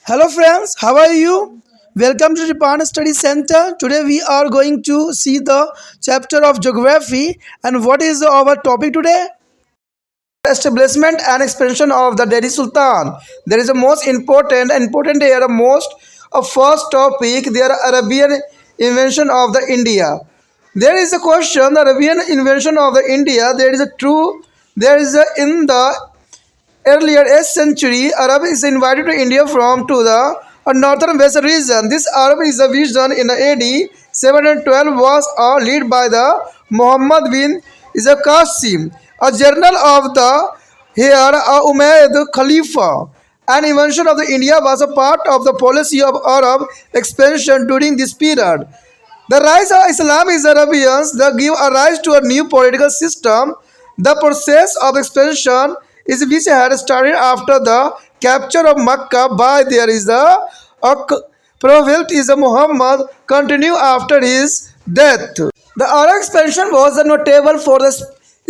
Hello friends, how are you? Welcome to Japan Study Center. Today we are going to see the chapter of geography and what is our topic today? Establishment and expansion of the Delhi Sultan. There is a most important here, most of first topic, there Arabian invention of the India. There is a question, the Arabian invention of the India, there is a true, there is a in the earlier 8th century, Arab is invited to India from to the northern west region. This Arab is a vision in the AD 712 was led by the Muhammad bin is a Qasim, a general of the here Umayyad Khalifa. An invention of the India was a part of the policy of Arab expansion during this period. The rise of Islam is Arabians that give a rise to a new political system. The process of expansion is which had started after the capture of Mecca by there is a prophet is a Muhammad continue after his death. The Arab expansion was notable for the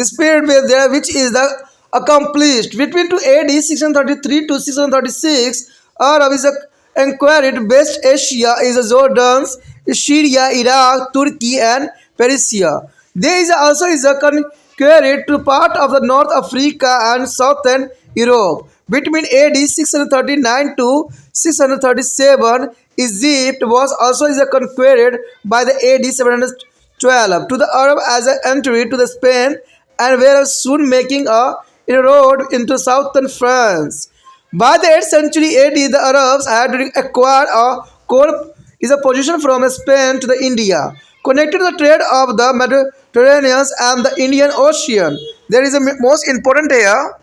spirit with there which is the accomplished between to AD 633 to 636. Arab is a inquired West Asia is Jordan, Syria, Iraq, Turkey, and Persia. There is also is a conquered to part of the North Africa and Southern Europe. Between AD 639 to 637, Egypt was also is a conquered by the AD 712 to the Arab as an entry to the Spain and were soon making a inroad into southern France. By the 8th century AD, the Arabs had acquired a core is a position from Spain to the India, connected to the trade of the Mediterranean and the Indian Ocean. There is a most important here.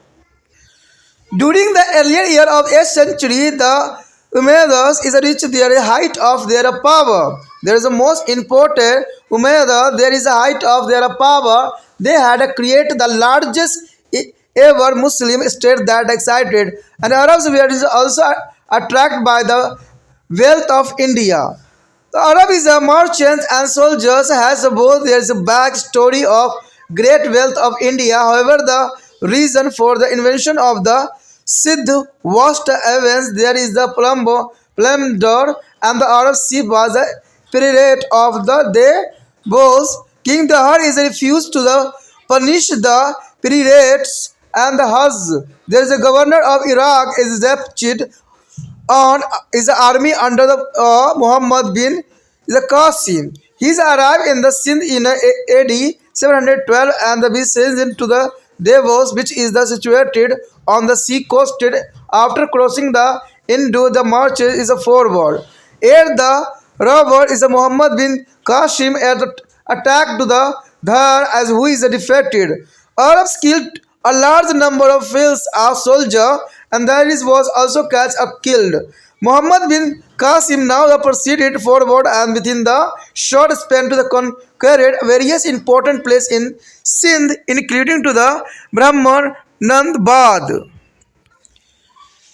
During the earlier year of 8th century, the Umayyads is reached their height of their power. There is a most important Umayyad, there is a height of their power. They had created the largest ever Muslim state that excited, and Arabs were also attracted by the wealth of India. The Arab is a merchant and soldiers has both there is a back story of great wealth of India. However, the reason for the invention of the Siddh vast events there is the plunder and the Arab ship was a pirate of the day. Both King Dahar is refused to the punish the pirates and the Hajj. There is a governor of Iraq is deputed on his army under the Muhammad bin the Qasim. He arrived in the Sindh in AD 712 and the sent into the Devos, which is the situated on the sea coast. After crossing the Indo, the march is a forward. Here the robber is a Muhammad bin Qasim attacked to the Dhar as who is defeated. Arabs killed a large number of fields of soldiers and there is was also catch up killed. Muhammad bin Qasim now proceeded forward and within the short span to the conquered various important places in Sindh, including to the Brahman Nandbad.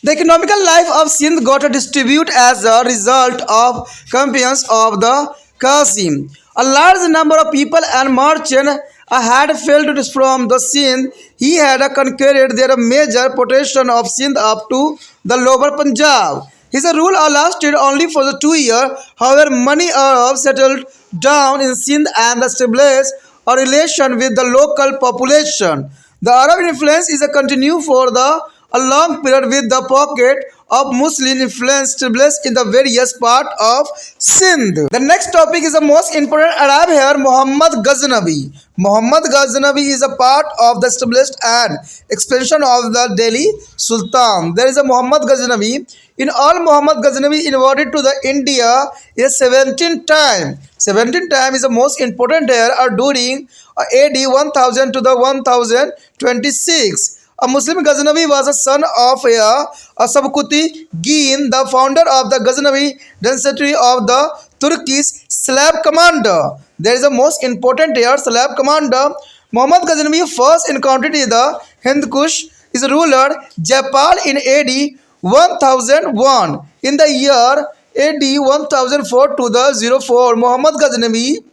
The economical life of Sindh got a distribute as a result of campaigns of the Qasim. A large number of people and merchants had fled from the Sindh. He had conquered their major portion of Sindh up to the lower Punjab. His rule lasted only for the 2 years. However, many Arabs settled down in Sindh and established a relation with the local population. The Arab influence is a continue for a long period with the pocket of Muslim influence established in the various part of Sindh. The next topic is the most important Arab here, Muhammad Ghaznavi. Muhammad Ghaznavi is a part of the established and expansion of the Delhi Sultan. There is a Muhammad Ghaznavi. In all, Muhammad Ghaznavi invaded to the India is 17 times. 17 times is the most important here are during AD 1000 to the 1026. A Muslim Ghaznavi was a son of a Sabkuti Gin, the founder of the Ghaznavi dynasty of the Turkish slave commander. There is a most important here, slave commander. Muhammad Ghaznavi first encountered the Hind Kush, his ruler Jaipal in AD 1001. In the year AD 1004 to the 04, Muhammad Ghaznavi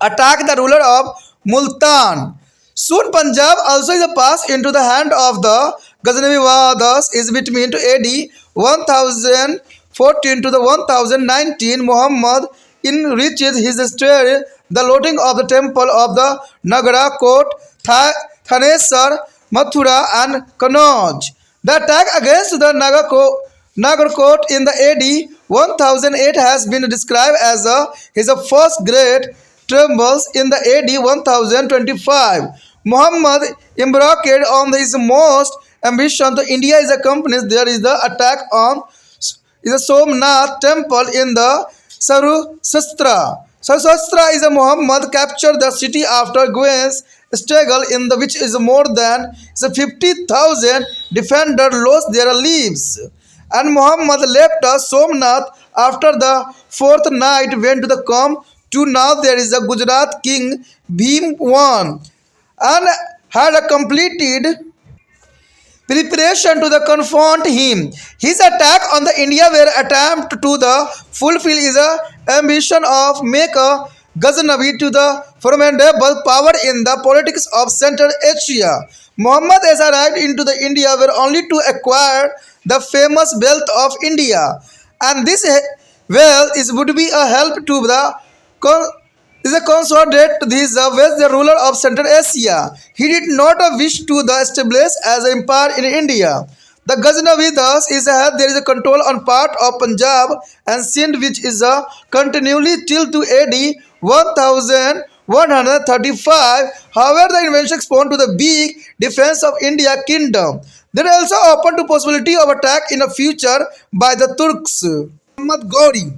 attacked the ruler of Multan. Soon Punjab also is passed into the hand of the Ghaznavi war thus is between to AD 1014 to the 1019. Muhammad enriches his story the looting of the temple of the Nagara court, Thanesar, Mathura and Kannauj. The attack against the Nagarkot in the AD 1008 has been described as his first great trembles in the AD 1025. Muhammad embarked on his most ambition to India is accompanied. There is the attack on is a Somnath temple in the Sarusastra. Sarusastra is a Muhammad captured the city after Gwen's struggle in the which is more than 50,000 defenders lost their lives. And Muhammad left Somnath after the fourth night went to the camp to now there is a Gujarat king Bhim I and had completed preparation to the confront him. His attack on the India were attempt to the fulfill his ambition of make a Ghaznavi to the formidable power in the politics of Central Asia. Muhammad has arrived into the India were only to acquire the famous wealth of India, and this wealth is would be a help to the is a consorted this was the ruler of Central Asia. He did not wish to the establish as an empire in India. The Ghaznavi thus is there is a control on part of Punjab and Sindh which is continually till to AD 1135. However, the invention exposed to the big defense of India kingdom. There is also open to possibility of attack in the future by the Turks. Muhammad Gauri.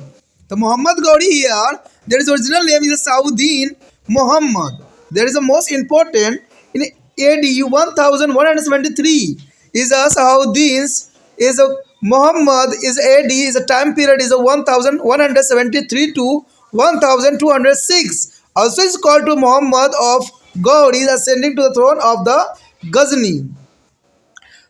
The Muhammad Gauri here, there is original name is Saudin Muhammad. There is the most important in AD 1173 is a Saudin's is a Muhammad is AD is a time period is a 1173 to 1206. Also is called to Muhammad of God is ascending to the throne of the Ghazni.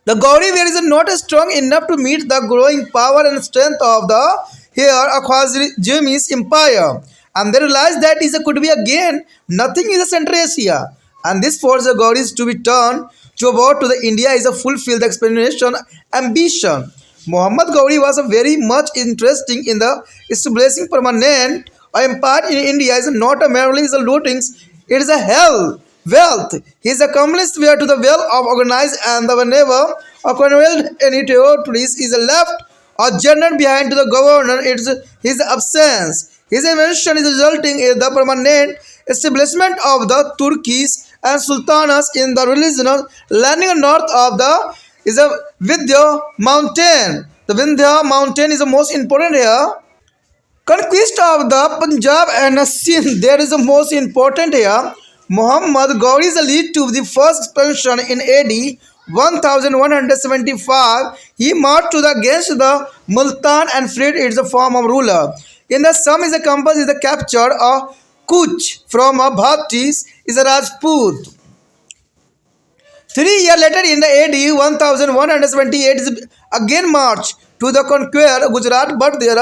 The Gauri were is not strong enough to meet the growing power and strength of the here Khwarizmi's empire, and they realized that is could be again nothing in the Central Asia, and this forced the Gauris to be turned to about to the India is a fulfill the explanation ambition. Muhammad Gauri was a very much interesting in the establishing permanent empire in India is not a merely is a lootings, it is a hell wealth. His accomplishments were to the well of organized and the whenever a colonial any territories is left or general behind to the governor, it's his absence. His invention is resulting in the permanent establishment of the Turkish and sultanates in the regional landing north of the is a Vindhya mountain. The Vindhya mountain is the most important here. Conquest of the Punjab and Sindh, there is the most important here. Muhammad Gauri is the lead to the first expansion in AD 1175. He marched to the against the Multan and freed its form of ruler. In the sum is the compass is the capture of Kuch from a Bhattis is a Rajput. 3 years later, in the AD 1178, is again marched to the conquer Gujarat, but there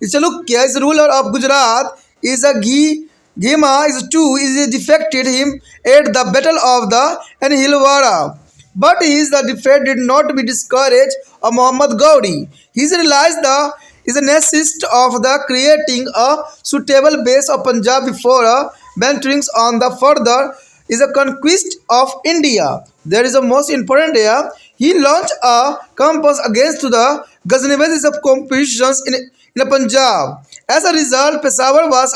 Chalukya is ruler of Gujarat, is a Ghima is two is defected him at the battle of the Anhilwara. But his the defeat did not be discouraged of Muhammad Gauri. He realized the is a necessity of the creating a suitable base of Punjab before venturing on the further is a conquest of India. There is a most important here. He launched a campaign against the Ghaznavis of competitions in Punjab. As a result, Peshawar was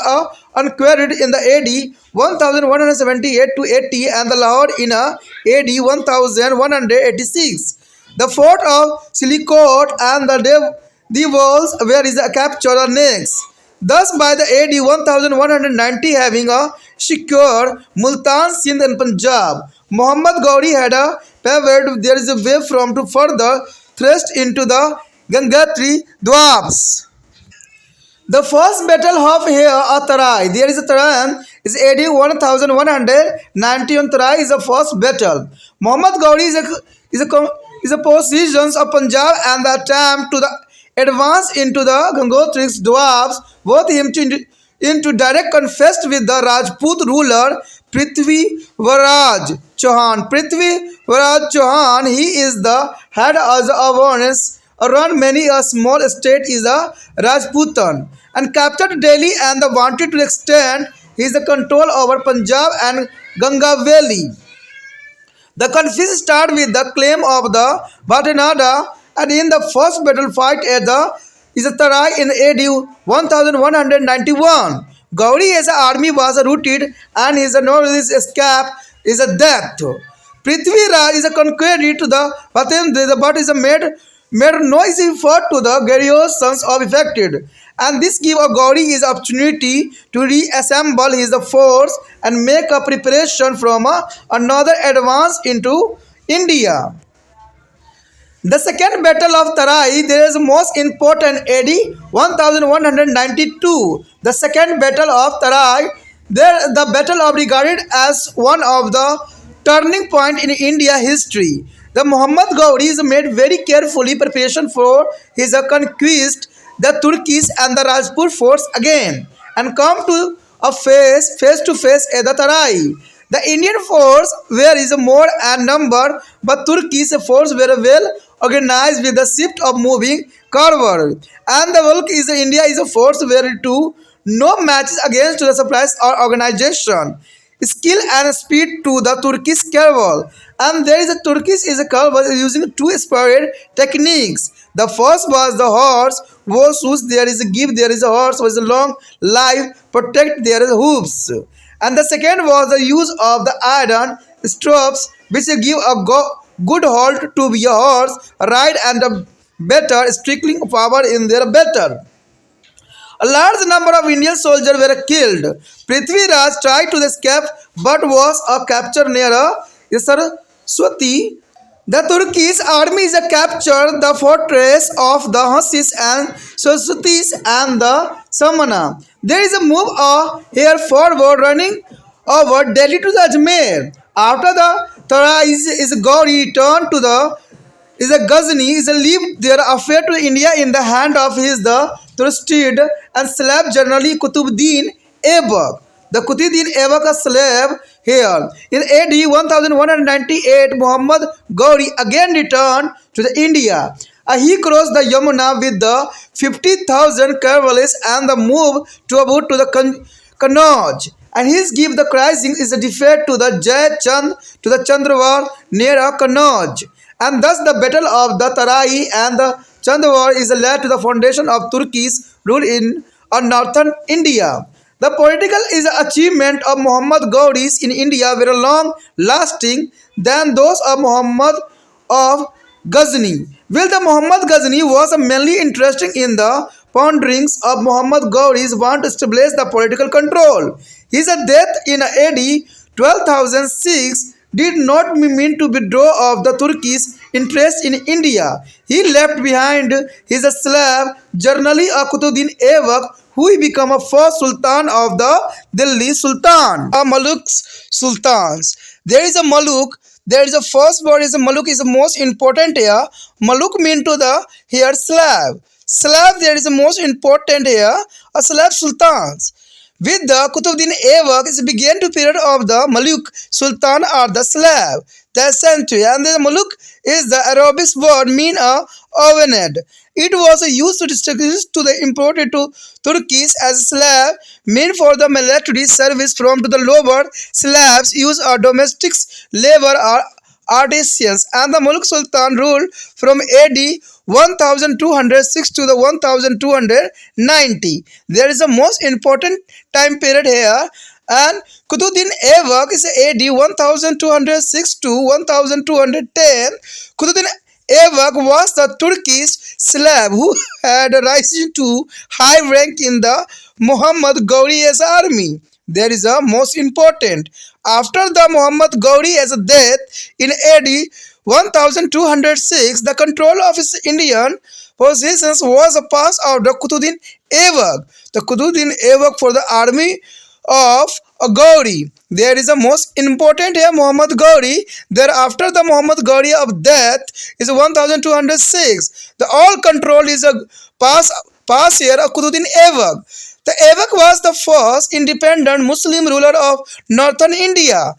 unquarried in the AD 1178 to 80 and the Lahore in AD 1186. The fort of Silicot and the walls where is captured next. Thus, by the AD 1190, having secured Multan, Sindh, and Punjab, Muhammad Gauri had paved there is a way from to further thrust into the Gangatri Dwabs. The first battle of here Tarai. There is a Taran is AD 1190 on Tarai is the first battle. Muhammad Gauri is a positions of Punjab and the attempt to the advance into the Gangotris Dwabs both him into direct conflict with the Rajput ruler Prithvi Varaj Chauhan. Prithvi Varaj Chauhan, he is the head of the awareness around many a small state is a Rajputan and captured Delhi and the wanted to extend his control over Punjab and Ganga Valley. The conflict started with the claim of the Bhatinada and in the first battle fight at the Izatarai in AD 1191. Gauri as an army was routed and his novelist escape is a death. Prithviraj is a concurred to the Bhatin, but is a made no easy effort to the Garios sons of affected. And this give a Gauri his opportunity to reassemble his force and make a preparation from another advance into India. The second battle of Tarai, there is most important AD 1192. The second battle of Tarai, there the battle of regarded as one of the turning point in India history. The Muhammad Gauris made very carefully preparation for his conquest, the Turkish and the Rajput force again, and come to a face to face at the Tarai. The Indian force were is more and number, but Turkish force were well organized with the shift of moving forward. And the work is India is a force where to no matches against the supplies or organization. Skill and speed to the Turkish cavalry. And there is a Turkish is a cavalry using two separate techniques. The first was the horse, versus there is a give, there is a horse was a long life, protect there is hooves. And the second was the use of the iron straps, which give a good hold to your horse, ride and a better strickling power in their better. A large number of Indian soldiers were killed. Prithviraj tried to escape but was captured near Saraswati. The Turkish army is captured the fortress of the Hasis and Saraswatis and the Samana. There is a move here forward running over Delhi to the Ajmer. After the Tara is Gauri returned to the is a Ghazni is a leave their affair to India in the hand of his the trusted and slave generally Kutubuddin Aibak. The Kutubuddin Aibak a slave here. In AD 1198, Muhammad Gauri again returned to the India. He crossed the Yamuna with the 50,000 cavalry and the move to about to the Kannauj. And his give the crising is a defeat to the Jai Chand to the Chandrawar near Kannauj. And thus the battle of the Tarai and the Chandwar is led to the foundation of Turkish rule in northern India. The political is achievement of Muhammad Gauris in India were long lasting than those of Muhammad of Ghazni. While the Muhammad Ghazni was mainly interested in the ponderings of Muhammad Gauris want to establish the political control. His death in AD 12,006 did not mean to withdraw of the Turkish interest in India. He left behind his slave, generally Kutubuddin Aibak, who became a first Sultan of the Delhi Sultan. Maluks Sultans. There is a Maluk. There is a first word is a Maluk is the most important here. Maluk mean to the here slave. Slave there is the most important here. A slave sultans. With the Kutubuddin Aibak, it began to period of the Maluk Sultan or the slave. The century and the Maluk is the Arabic word mean a overhead. It was used to distinguish to the imported to Turkish as slave meant for the military service from to the lower slaves use a domestic labor or artisans and the Mulk Sultan ruled from AD 1206 to the 1290. There is a most important time period here and Kutubuddin Aibak is AD 1206 to 1210. Kutubuddin Aibak was the Turkish slave who had risen to high rank in the Muhammad Gauri's army. There is a most important. After the Muhammad Gauri's death in AD 1206, the control of his Indian possessions was passed out of Kutubuddin Aibak. The Kutubuddin Aibak for the army of Gauri. There is a most important here Muhammad Gauri. Thereafter the Muhammad Gauri of death is 1206. The all control is a pass here of Kutubuddin Aibak. The Aibak was the first independent Muslim ruler of northern India,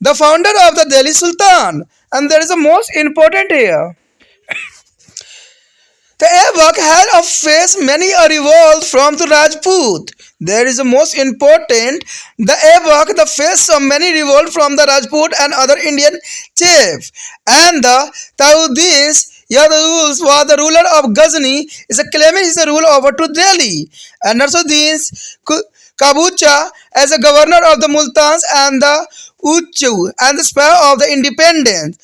the founder of the Delhi Sultan. And there is the most important here. The Aibak had a face many a revolt from the Rajput. There is the most important. The Aibak, the face of many revolt from the Rajput and other Indian chiefs. And the Taudis, Yaduls was the ruler of Ghazni, is a claiming his rule over to Delhi. And Nasruddin's Kabucha as a governor of the Multans and the Uchu and the spur of the independence.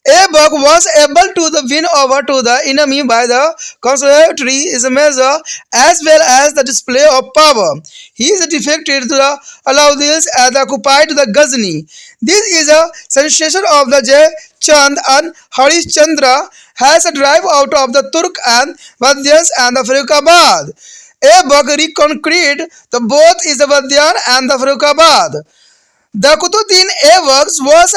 Aibak was able to win over to the enemy by the consolatory is a measure as well as the display of power. He is defected to the Alauddins and occupied the Ghazni. This is a sensation of the Jay Chand and Harish Chandra has a drive out of the Turk and Vadyans and the Farrukhabad. Aibak reconquered the both is the Vadyan and the Farrukhabad. The Kutuddin Aibak was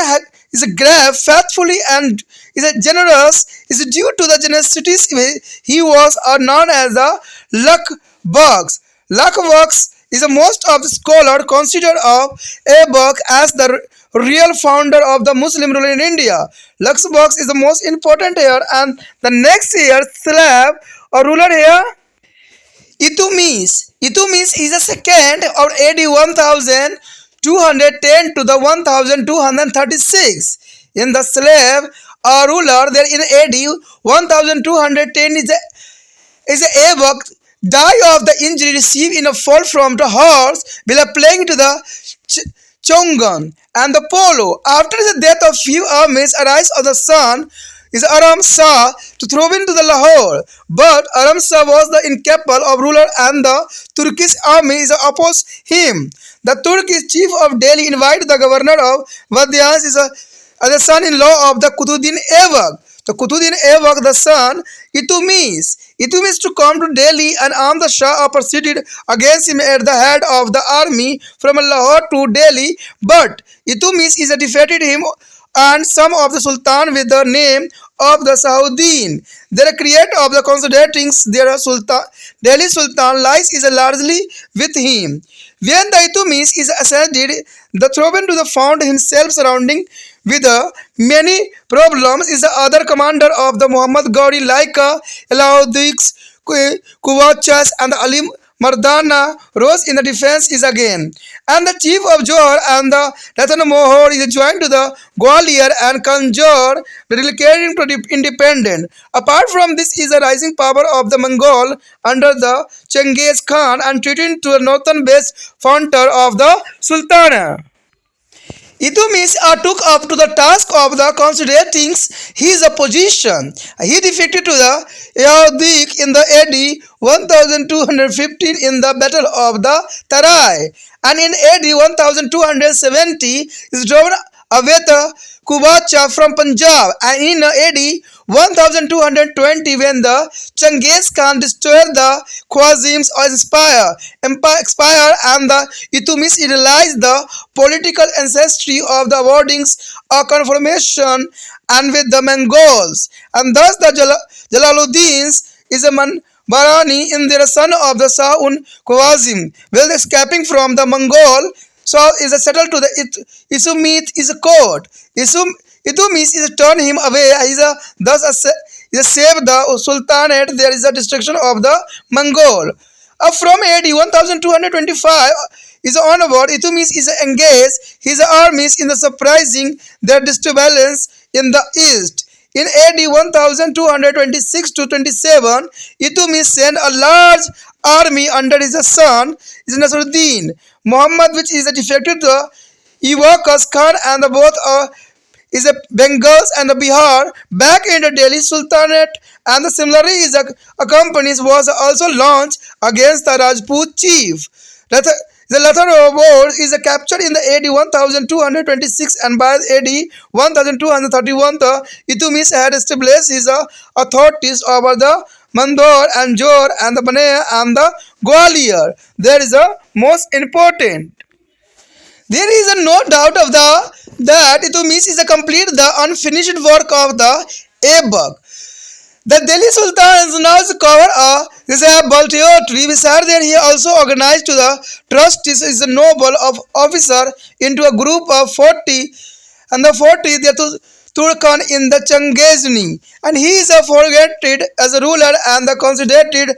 is a grave faithfully and is a generous is due to the generosity he was known as the luck bugs. Luck bugs is the most of the scholar consider of Aibak as the real founder of the Muslim rule in India. Luxembourg is the most important here and the next year slave or ruler here Itumis is the second of AD 1210 to the 1236. In the slave or ruler there in AD 1210 is a Aibak die of the injury received in a fall from the horse while playing to the Chongan and the polo. After the death of few armies, arise of the sun is Aram Shah to throw into the Lahore. But Aram Shah was the incapable of ruler and the Turkish army is opposed him. The Turkish chief of Delhi invited the governor of Vadyans is the son-in-law of the Kutuddin Aibak. The Kutuddin Aibak, the son, Itumis to come to Delhi and arm the Shah proceeded against him at the head of the army from Lahore to Delhi. But Itumis is defeated him and some of the Sultan with the name of the Sauddin. The creator of the consolidatings their Sultan, Delhi Sultan lies is largely with him. When the Itumis is ascended, the Throban to the found himself surrounding with many problems is the other commander of the Muhammad Gauri like Alauddins, Kuvachas and Ali Mardana rose in the defense is again. And the chief of Johor and the Ratan Mohor is joined to the Gwalior and Kanjor, declaring independent. Apart from this is the rising power of the Mongol under the Genghis Khan and treating to the northern base frontier of the Sultanate. Itumis took up to the task of the consolidating his opposition. He defeated to the Yaodik in the AD 1215 in the Battle of the Tarai, and in AD 1270 is driven away the Kubacha from Punjab, and in AD 1220 when the Genghis Khan destroyed the Khwarizms empire and the Itumis realized the political ancestry of the wardings a confirmation and with the Mongols, and thus the Jalaluddins is a Barani in their son of the Saun Khwarizm, while escaping from the Mongol. So is a settled to the Isumit is a court. Itumis is turned him away. Thus saved the Sultanate. There is a destruction of the Mongol. From AD 1225 is onward, Itumis is engaged his armies in the surprising their disturbance in the east. In AD 1226 to 27, Itumis sent a large army under his son is Nasruddin Muhammad, which is defected to Iwakas Khan and the both is a Bengals and the Bihar back in the Delhi Sultanate, and the similarly is a company was also launched against the Rajput chief. The latter war is captured in the AD 1226 and by AD 1231 the Itumis had established his authorities over the Mandor and Jor and the Banaya and the Gwalior. There is a most important. There is no doubt of that Itumis is a complete the unfinished work of the Aibak. The Delhi Sultan is now covered This is a Baltiotri. Beside there, he also organized to the trust is a noble of officer into a group of 40, and the 40 they to Turkan in the Changazni, and he is a forgotten as a ruler and the considered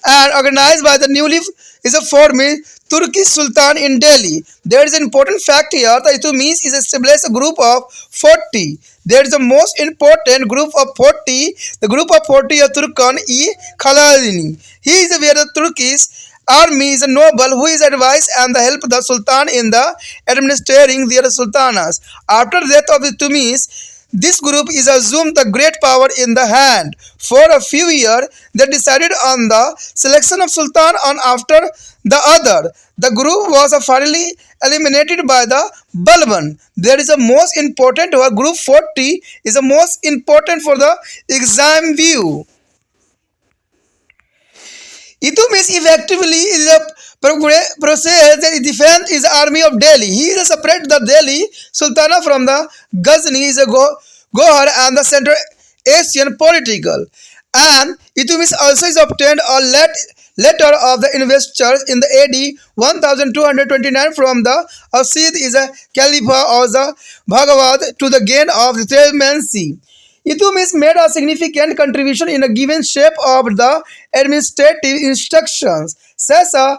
and organized by the newly is a former Turkish Sultan in Delhi. There is an important fact here that it means is established a group of 40. There is the most important group of 40. The group of 40 of Turkan is Kalangs. He is where the Turkish army is a noble who is advised and the help the Sultan in the administering their sultanas. After death of the Tumis, this group is assumed the great power in the hand. For a few years, they decided on the selection of Sultan on after the other. The group was finally eliminated by the Balban. There is a most important, or group 40 is the most important for the exam view. Itumis effectively is a process that defends his army of Delhi. He is a separate the Delhi Sultana from the Ghazni is a Gohar and the Central Asian political. And Itumis also is obtained a letter of the investors in the AD 1229 from the Asid is a Khalifa or the Bhagavad to the gain of the Thelmancy. Itumis made a significant contribution in a given shape of the administrative instructions, such as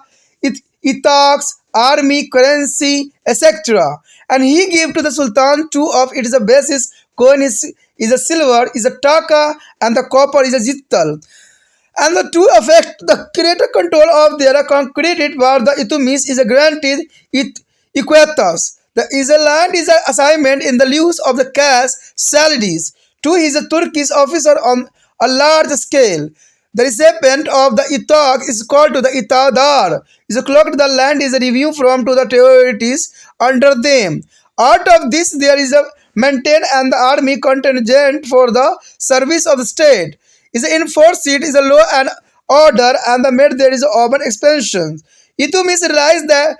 itax, army, currency, etc. And he gave to the Sultan two of its basis coin is a silver, is a taka, and the copper is a jittal. And the two affect the greater control of their concreted where the Itumis is granted equatus. The Israeland is an assignment in the use of the cash salaries to his Turkish officer on a large scale. The recipient of the itak is called to the itadar. Is clocked the land is a review from to the territories under them. Out of this there is a maintain and the army contingent for the service of the state. Is enforced it is a law and order and the made there is urban expansion. Itumis realized that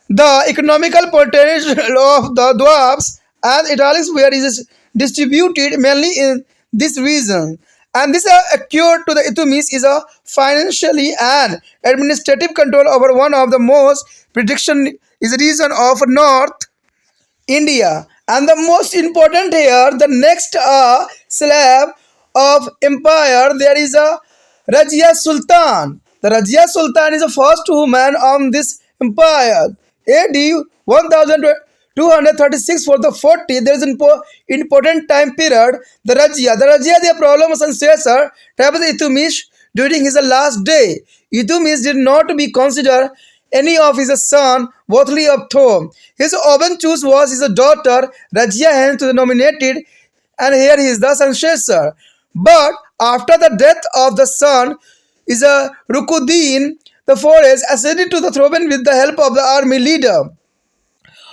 the economical potential of the dwarfs and italics where is distributed mainly in this region. And this acquired to the Itumis is a financially and administrative control over one of the most prediction is a region of North India. And the most important here, the next slab of empire, there is a Rajia Sultan. The Rajia Sultan is the first woman on this empire. AD 1236 for the 40, there is an important time period. The Rajia, their problems and successor, traveled Itumish during his last day. Itumish did not be considered any of his son worthy of throne. His open choice was his daughter Rajia, hence nominated, and here he is the successor. But after the death of the son, is a Rukuddin, the forest ascended to the throne with the help of the army leader.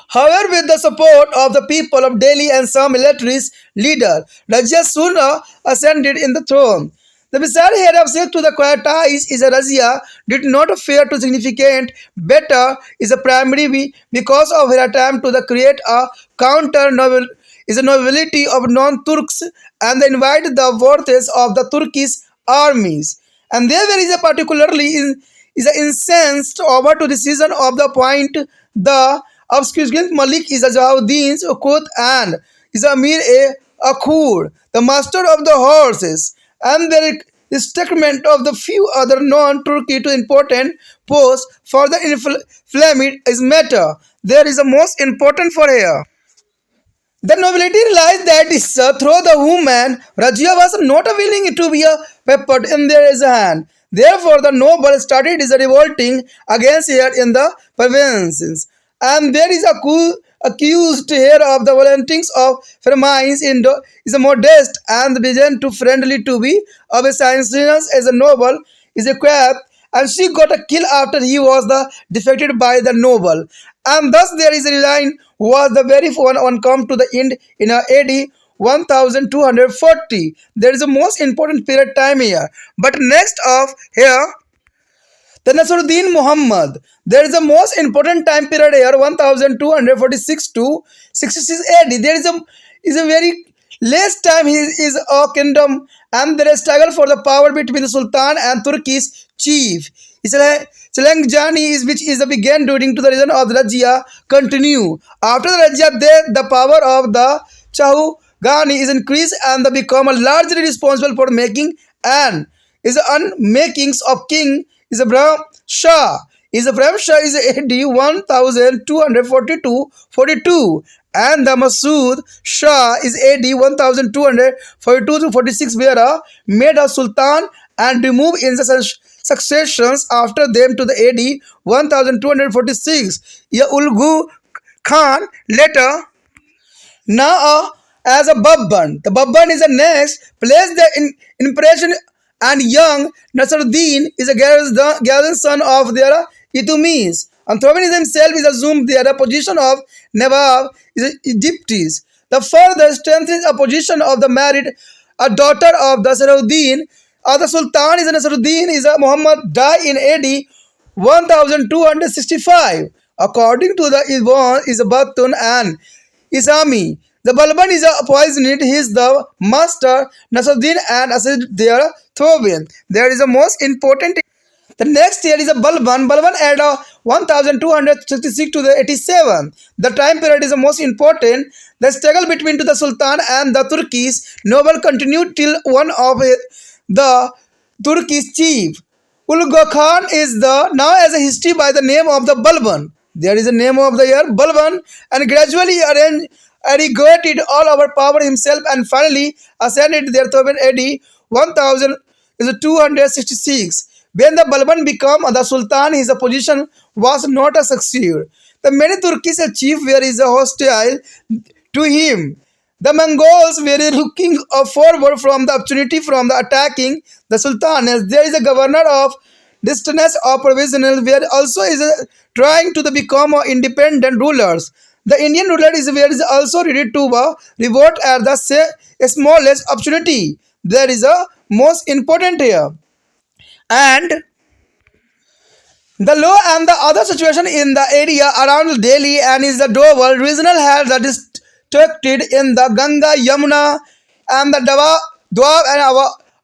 However, with the support of the people of Delhi and some military leader, Rajya soon ascended in the throne. The bizarre head of state to the Quraysh is a Razia did not fare to significant better is a primary because of her attempt to the create a counter novel is a nobility of non-Turks and invite the forces of the Turkish armies. And there is a particularly is a incensed over to decision of the point the obscure Malik is a Jawuddin's Ukut and is Amir a Akhur, the master of the horses, and there is statement of the few other non-Turkey to important posts for the inflamed is matter. There is a most important for here. The nobility realized that is through the woman, Rajya was not willing to be peppered in their hand. Therefore, the noble started is revolting against her in the provinces. And there is a accused here of the volunteers of Fermines in is a modest and began to friendly to be of a science as a noble is a crab and she got a kill after he was the defeated by the noble. And thus there is a line was the very one come to the end in a AD 1240. There is a most important period time here. But next of here the Nasruddin Muhammad. There is a most important time period here 1246 to 66 AD. There is a very Last time he is a kingdom and there is struggle for the power between the Sultan and Turkish chief. Challengani is which is the began during to the region of the Rajya continue. After the Rajya death, the power of the Chahugani is increased and they become a largely responsible for making and is the unmakings of king is Ibrahim Shah. Is Ibrahim Shah is AD 1242 and the Masood Shah is AD 1242 to 46 were made a sultan and removed in the successions after them to the AD 1246. Ya Ulgu Khan later now, as a Babban, the Babban is the next place the impression and young Nasruddin is a grandson of their Itumis. Anthrophenes himself is assumed their position of Nawab is Egyptis. The further strengthens a position of the married a daughter of the Nasruddin. The Sultan is Nasruddin is a Muhammad died in AD 1265. According to the Ivan is a Batun and Isami. The Balban is a poisoned. He is the master Nasruddin and Asid their Thobian. There is a most important. The next year is a Balban. Balban had a 1266 to the 87. The time period is the most important. The struggle between to the Sultan and the Turkish noble continued till one of the Turkish chief. Ulugh Khan is the now as a history by the name of the Balban. There is a name of the year Balban and gradually arrogated all our power himself and finally ascended their throne AD 1266. When the Balban became the Sultan, his position was not a succeed. The many Turkish chiefs were is hostile to him. The Mongols were looking forward from the opportunity from the attacking the Sultan as there is a governor of distance of provisional where also is trying to become independent rulers. The Indian ruler is where is also ready to revolt at the smallest opportunity. There is a most important here. And the law and the other situation in the area around Delhi and is the Dover regional health that is distracted in the Ganga, Yamuna, and the Dwab and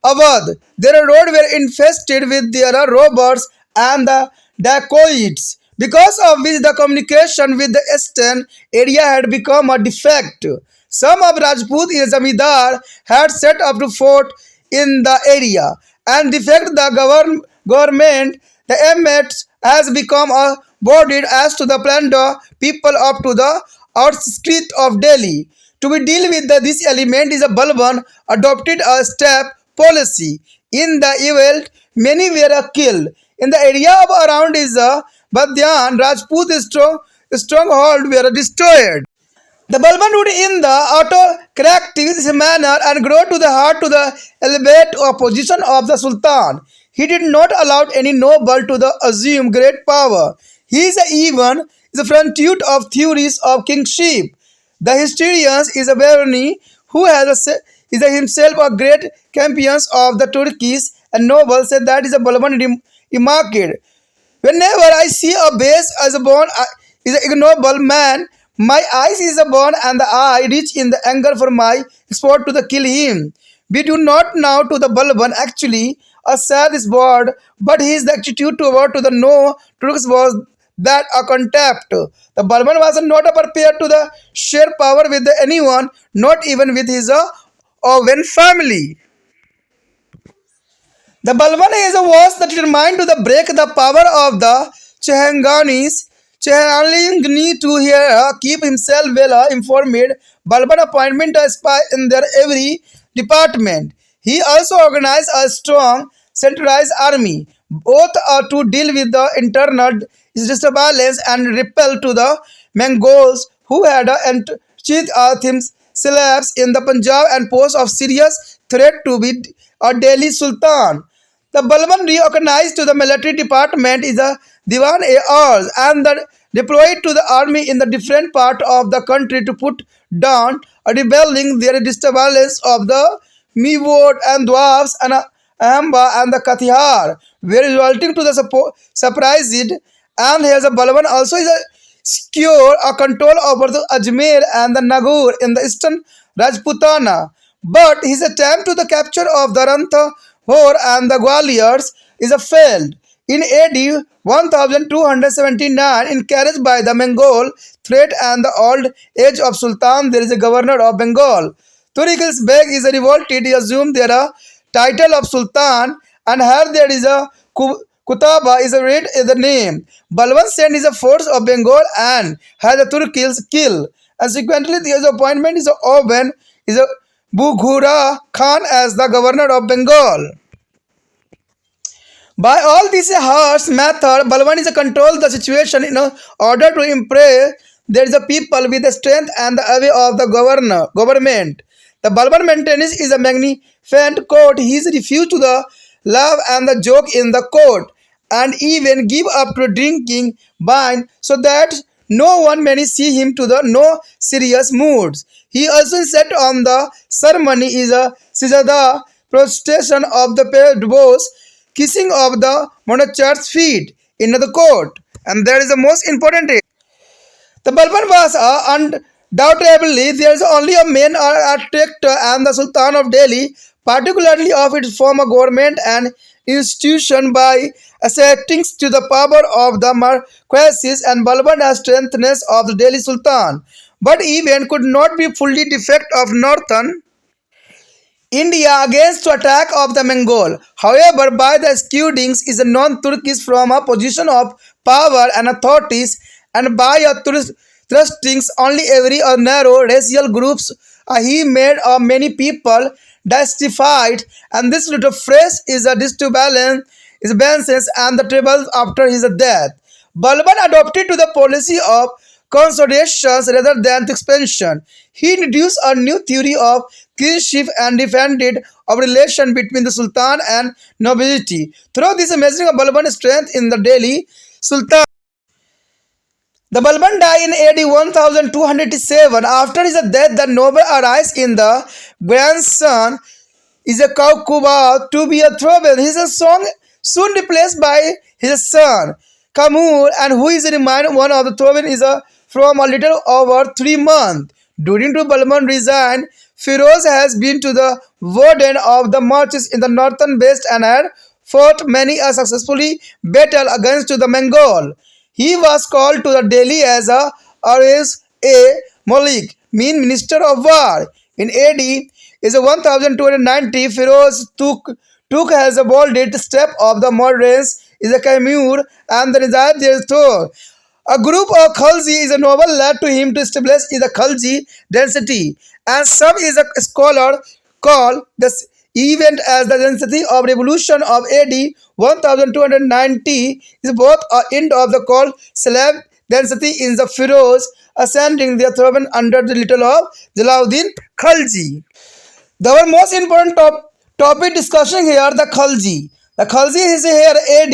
Awadh. Their road were infested with their robbers and the dacoits, because of which the communication with the eastern area had become a defect. Some of Rajput Zamidar had set up to fort in the area and defect the government. The emirs has become a bodied as to the plunder people up to the outskirts of Delhi. To be deal with this element is a Balban adopted a step policy. In the event, many were killed. In the area of around is a Badyan, Rajput stronghold were destroyed. The Balban would in the autocratic manner and grow to the heart to the elevate opposition of the Sultan. He did not allow any noble to the assume great power. He is even the frontier of theories of kingship. The historians is a Barony who has is himself a great champion of the Turkish and noble said that is a Balban remarked. Whenever I see a base as a born is an ignoble man, my eyes is a born and the eye reach in the anger for my sport to the kill him. We do not now to the Balban actually a sad is bored, but his the attitude toward to the no Turks was that a contempt. The Balban was not prepared to the share power with anyone, not even with his own family. The Balban is a was that determined to the break the power of the Chehanganis. Chehangani to here keep himself well informed. Balban appointment a spy in their every department. He also organized a strong centralized army, both to deal with the internal disturbance and repel to the Mongols who had achieved themselves in the Punjab and posed of serious threat to be a Delhi Sultan. The Balban reorganized to the military department is a Diwan-e-Arz and the deployed to the army in the different part of the country to put down a rebelling their disturbance of the Mewat and Dwarfs and Ahamba and the Katihar, were resulting to the surprised and here's a Balban also is a secure a control over the Ajmer and the Nagur in the eastern Rajputana. But his attempt to the capture of the Ranthambore and the Gwaliors is a failed. In AD 1279, encouraged by the Mongol threat and the old age of Sultan, there is a governor of Bengal. Turikil's Beg is a revolted, he assumed their title of Sultan, and here there is a Kutaba is a read the name. Balwan sent is a force of Bengal and had the Turkils kill. Consequently, his appointment is a Oben is a Bughura Khan as the governor of Bengal. By all this harsh method, Balwan is to control the situation in order to impress there is a people with the strength and the away of the government. The Balban maintenance is a magnificent court. He is refused to the laugh and the joke in the court and even give up to drinking wine so that no one may see him to the no serious moods. He also set on the ceremony is a sijada prostration of the boss kissing of the monarch's feet in the court. And that is the most important. The Balban was undoubtedly there is only a main architect and the Sultan of Delhi, particularly of its former government and institution by asserting to the power of the Marquesas and Balban as strengthness of the Delhi Sultan, but even could not be fully defect of northern India against the attack of the Mongol. However, by the Skudings is a non-Turkish from a position of power and authorities, and by a thrustings only every narrow racial groups he made many people justified, and this little phrase is a disbalance is balances and the troubles after his death. Balban adopted to the policy of consolidations rather than to expansion. He introduced a new theory of kinship and defended of relation between the Sultan and nobility. Through this measuring of Balban's strength in the Delhi Sultan. The Balban died in AD 1287. After his death, the noble arise in the grandson is a Kaukuba to be a throne. His song soon replaced by his son Kamur, and who is remained one of the throne is a from a little over 3 months. During to Balban resign, Firoz has been to the warden of the marches in the northern west and had fought many a successfully battle against the Mongol. He was called to the Delhi as a Ares A. Malik, mean Minister of War. In AD is a 1290, Firoz took as a bolded step of the moderns is a Kaimur and the Nizam their throne. A group of Khalji is a novel led to him to establish is a Khalji density, and some is a scholar call this event as the density of revolution of AD 1290 is both a end of the call slave density in the Firoz ascending their throne under the little of Jalauddin Khalji. The most important topic discussing here the Khalji. The Khalji is here AD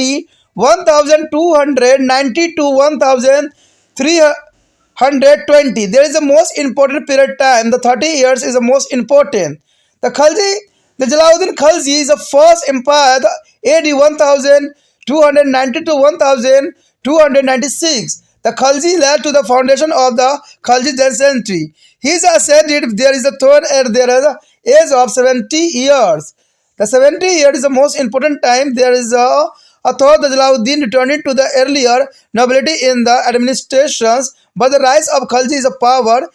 1290 to 1320. There is the most important period time. The 30 years is the most important. The Khalji, the Jalauddin Khalji is the first empire. The AD 1290 to 1296. The Khalji led to the foundation of the Khalji century. He is said there is a throne at there is a age of 70 years. The 70 years is the most important time. There is a thought that Jalauddin returned to the earlier nobility in the administrations, but the rise of Khalji is a power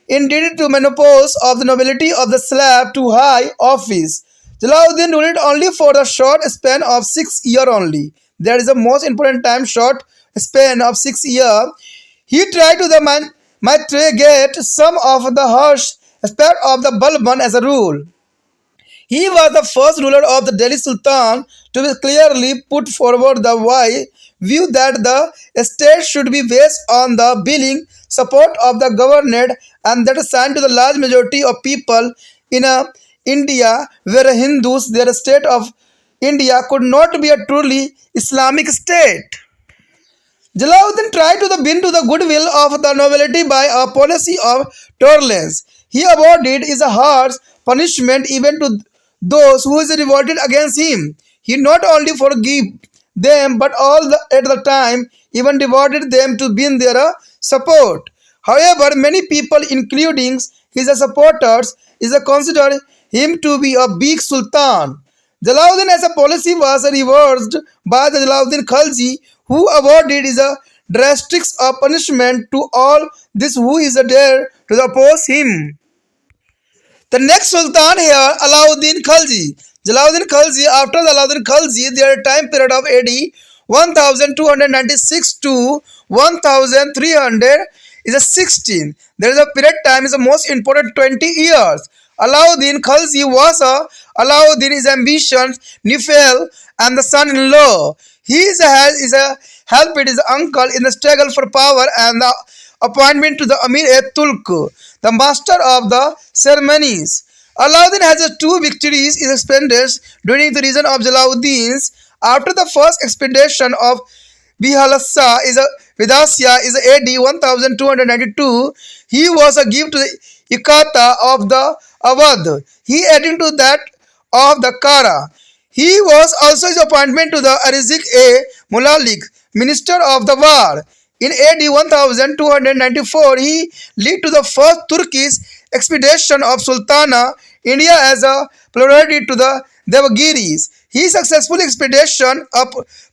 indeed to menopause of the nobility of the slave to high office. Jalauddin ruled only for a short span of 6 years only. There is a most important time short span of 6 years. He tried to the mitigate some of the harsh aspect of the Balban as a rule. He was the first ruler of the Delhi Sultan to be clearly put forward the view that the state should be based on the willing support of the governed and that assigned to the large majority of people in India were Hindus. Their state of India could not be a truly Islamic state. Jalauddin tried to win to the goodwill of the nobility by a policy of tolerance. He awarded is a harsh punishment even to those who is revolted against him. He not only forgave them but at the time even rewarded them to win their support. However, many people, including his supporters is considered him to be a big sultan. Jalauddin as a policy was reversed by the Jalauddin Khalji, who awarded is a drastic punishment to all this who is dare to oppose him. The next Sultan here, Alauddin Khalji. Jalauddin Khalji, after Alauddin Khalji, their time period of AD 1296 to 1300 is a 16. There is a period time is the most important 20 years. Alauddin Khalji was a Alauddin his ambition, Nifel, and the son-in-law. He is a helped his uncle in the struggle for power and the appointment to the Amir-e-Tulk, the master of the ceremonies. Alauddin has two victories in expenditures during the reign of Jalauddin's. After the first expedition of Bihalasa is a Vidasya is AD 1292, he was a gift to the Ikata of the Awadh. He adding to that of the Kara. He was also his appointment to the Arizik A. Mulalik, Minister of the War. In AD 1294, he led to the first Turkish expedition of Sultana India as a priority to the Devagiris. His successful expedition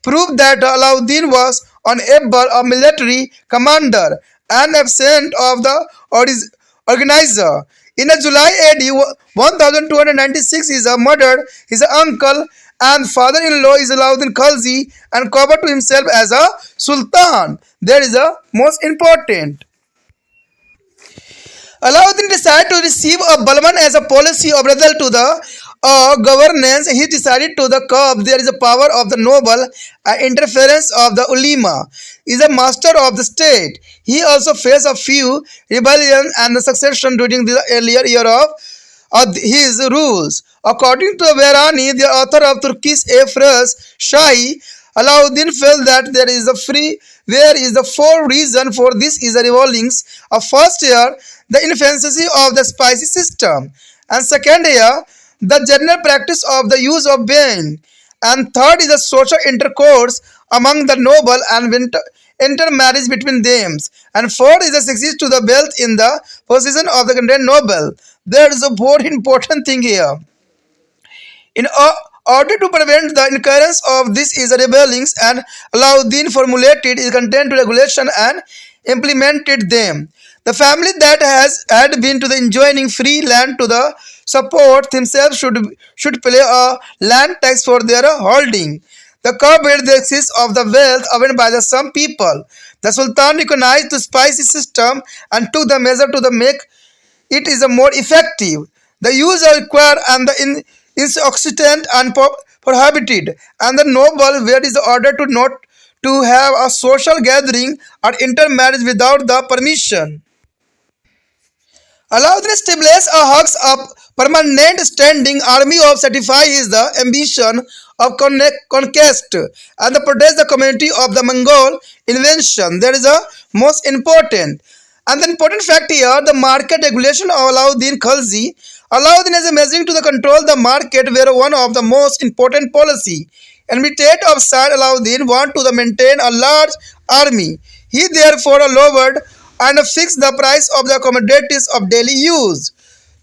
proved that Alauddin was unable a military commander and absent of the organizer. In July AD 1296, he murdered his uncle and father-in-law is Alauddin Khalji and covered to himself as a sultan. That is the most important. Alauddin decided to receive a Balman as a policy of result to the governance. He decided to the curb there is a power of the noble interference of the ulema. Is a master of the state. He also faced a few rebellions and the succession during the earlier year of his rules. According to Verani, the author of Turkish Efras Shahi, Alauddin felt that there is the four reason for this is a revolving. First here, the infancy of the spicy system, and second here, the general practice of the use of bane, and third is the social intercourse among the noble and intermarriage between them, and fourth is the success to the wealth in the possession of the content noble. There is a more important thing here. In order to prevent the occurrence of this is rebellions and Alauddin formulated his content regulation and implemented them. The family that had been to the enjoying free land to the support themselves should pay a land tax for their holding. The curbed the excess of the wealth owned by the some people. The Sultan recognized the spicy system and took the measure to the make it is a more effective. The use of required and the is occidental and prohibited, and the noble where is ordered to not to have a social gathering or intermarriage without the permission. Alauddin established a hux of permanent standing army of satisfy is the ambition of conquest and to protect the community of the Mongol invasion. That is the most important. And the important fact here, the market regulation of Alauddin Khalji. Alauddin is measuring to the control the market were one of the most important policy. And Imitate of Sir Alauddin want to maintain a large army. He therefore lowered and fixed the price of the commodities of daily use.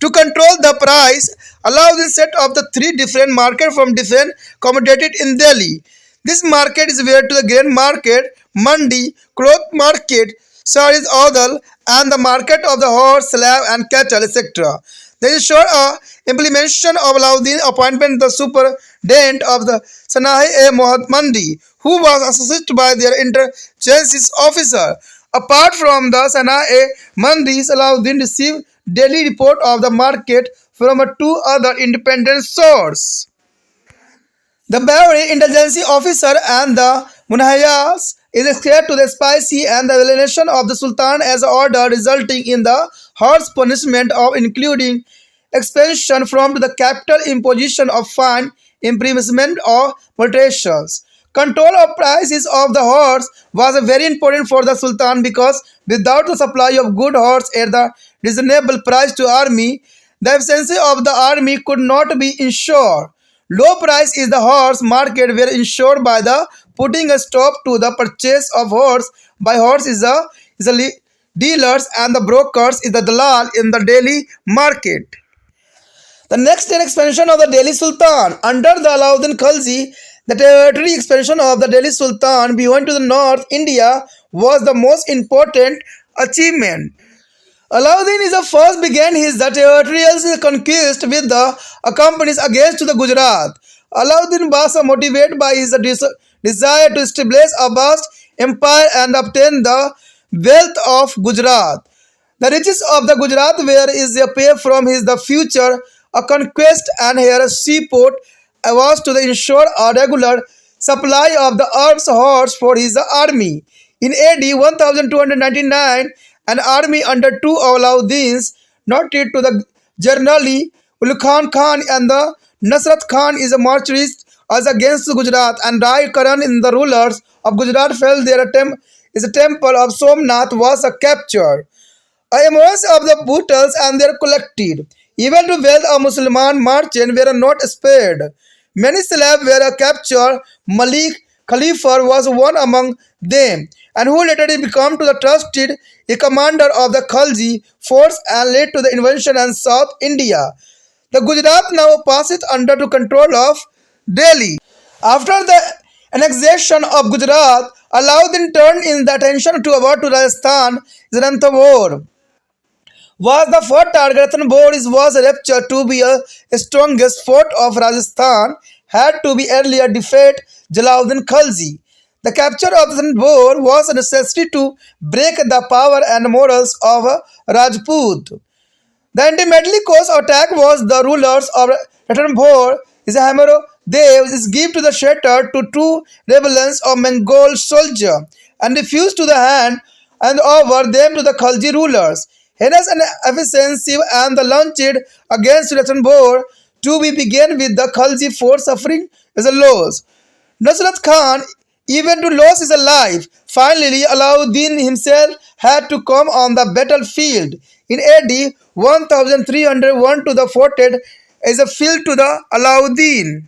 To control the price, Alauddin set up the three different markets from different commodities in Delhi. This market is where to the grain market, mandi, cloth market, saris odal, and the market of the horse, slave, and cattle, etc. They ensure a implementation of Alauddin appointment the superintendent of the Sana'i-e Mandi, who was assisted by their intelligence officer. Apart from the Sana'i Mandis, Alauddin received daily report of the market from two other independent sources. The Bahrain intelligence officer and the Munhayas is scared to the spicy and the violation of the Sultan as order resulting in the harsh punishment of including expansion from the capital imposition of fine, imprisonment or mulctations. Control of prices of the horse was very important for the Sultan because without the supply of good horse at the reasonable price to army, the efficiency of the army could not be ensured. Low price is the horse market were ensured by the putting a stop to the purchase of horse by horse is a dealers and the brokers is the dalal in the Delhi market. The next expansion of the Delhi Sultan under the Alauddin Khalji, the territory expansion of the Delhi Sultan beyond to the north India was the most important achievement. Alauddin is the first began his territorial conquest with the companies against the Gujarat. Alauddin was motivated by his desire to establish a vast empire and obtain the wealth of Gujarat. The riches of the Gujarat where is a pay from his the future a conquest and here a seaport was to ensure a regular supply of the arms horse for his army. In AD 1299, an army under two Alauddins, not to the Generali Ul Khan and the Nasrat Khan is a marched as against Gujarat and Rai Karan in the rulers of Gujarat fell their attempt is a temple of Somnath was captured. A emergence of the Bhutals and their collected. Even to wealth of Musliman merchants were not spared. Many slaves were captured. Malik Khalifa was one among them, and who later became to the trusted a commander of the Khalji force and led to the invasion in South India. The Gujarat now passed under to control of Delhi. After the annexation of Gujarat, Alauddin turned in the attention to about to Rajasthan, Ranthambore was the fort target. Ranthambore was captured to be a strongest fort of Rajasthan, had to be earlier defeat Jalaluddin Khalji. The capture of Ranthambore was a necessity to break the power and morals of Rajput. The ultimately cause of attack was the rulers of Ranthambore is Hamero Dev is given to the shelter to two rebellions of Mongol soldiers and refused to the hand and over them to the Khalji rulers. Heinous and offensive and the launched against Ranthambore to be began with the Khalji force suffering as a loss. Nasrat Khan even to lose his life. Finally, Alauddin himself had to come on the battlefield. In AD 1301 to the forted as a field to the Alauddin.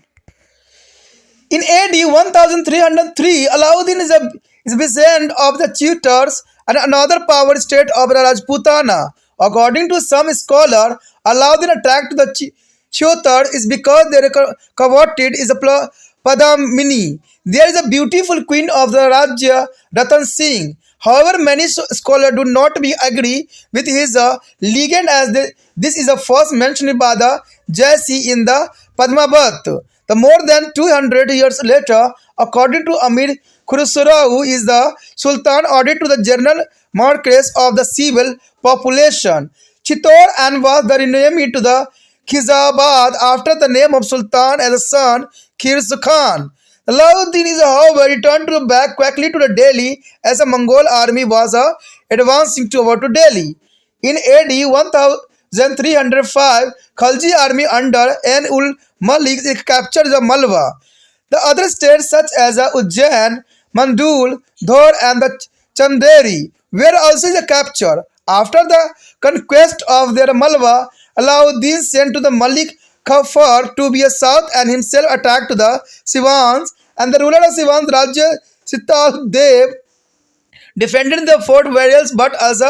In AD 1303, Alauddin is descendant of the Tutors and another power state of Rajputana. According to some scholars, Alauddin attacked the Tutors is because they coveted is a Padamini. There is a beautiful queen of the Rajya, Ratan Singh. However, many scholars do not be agree with his legend as this is the first mentioned by the Jayasi in the Padmavat. The more than 200 years later, according to Amir Khusrau, is the Sultan ordered to the general marquess of the civil population. Chittor and was the renamed to the Khizabad after the name of Sultan as a son Khirs Khan. Alauddin is however returned back quickly to the Delhi as a Mongol army was advancing toward to Delhi. In AD 1305, Khalji army under N-ul Malik captured the Malwa. The other states such as Ujjain, Mandul, Dhor and the Chanderi were also captured. After the conquest of their Malwa, Alauddin sent to the Malik Kafar to be a south and himself attacked the Sivans and the ruler of Sivans Raja Sital Dev defended the fort various but as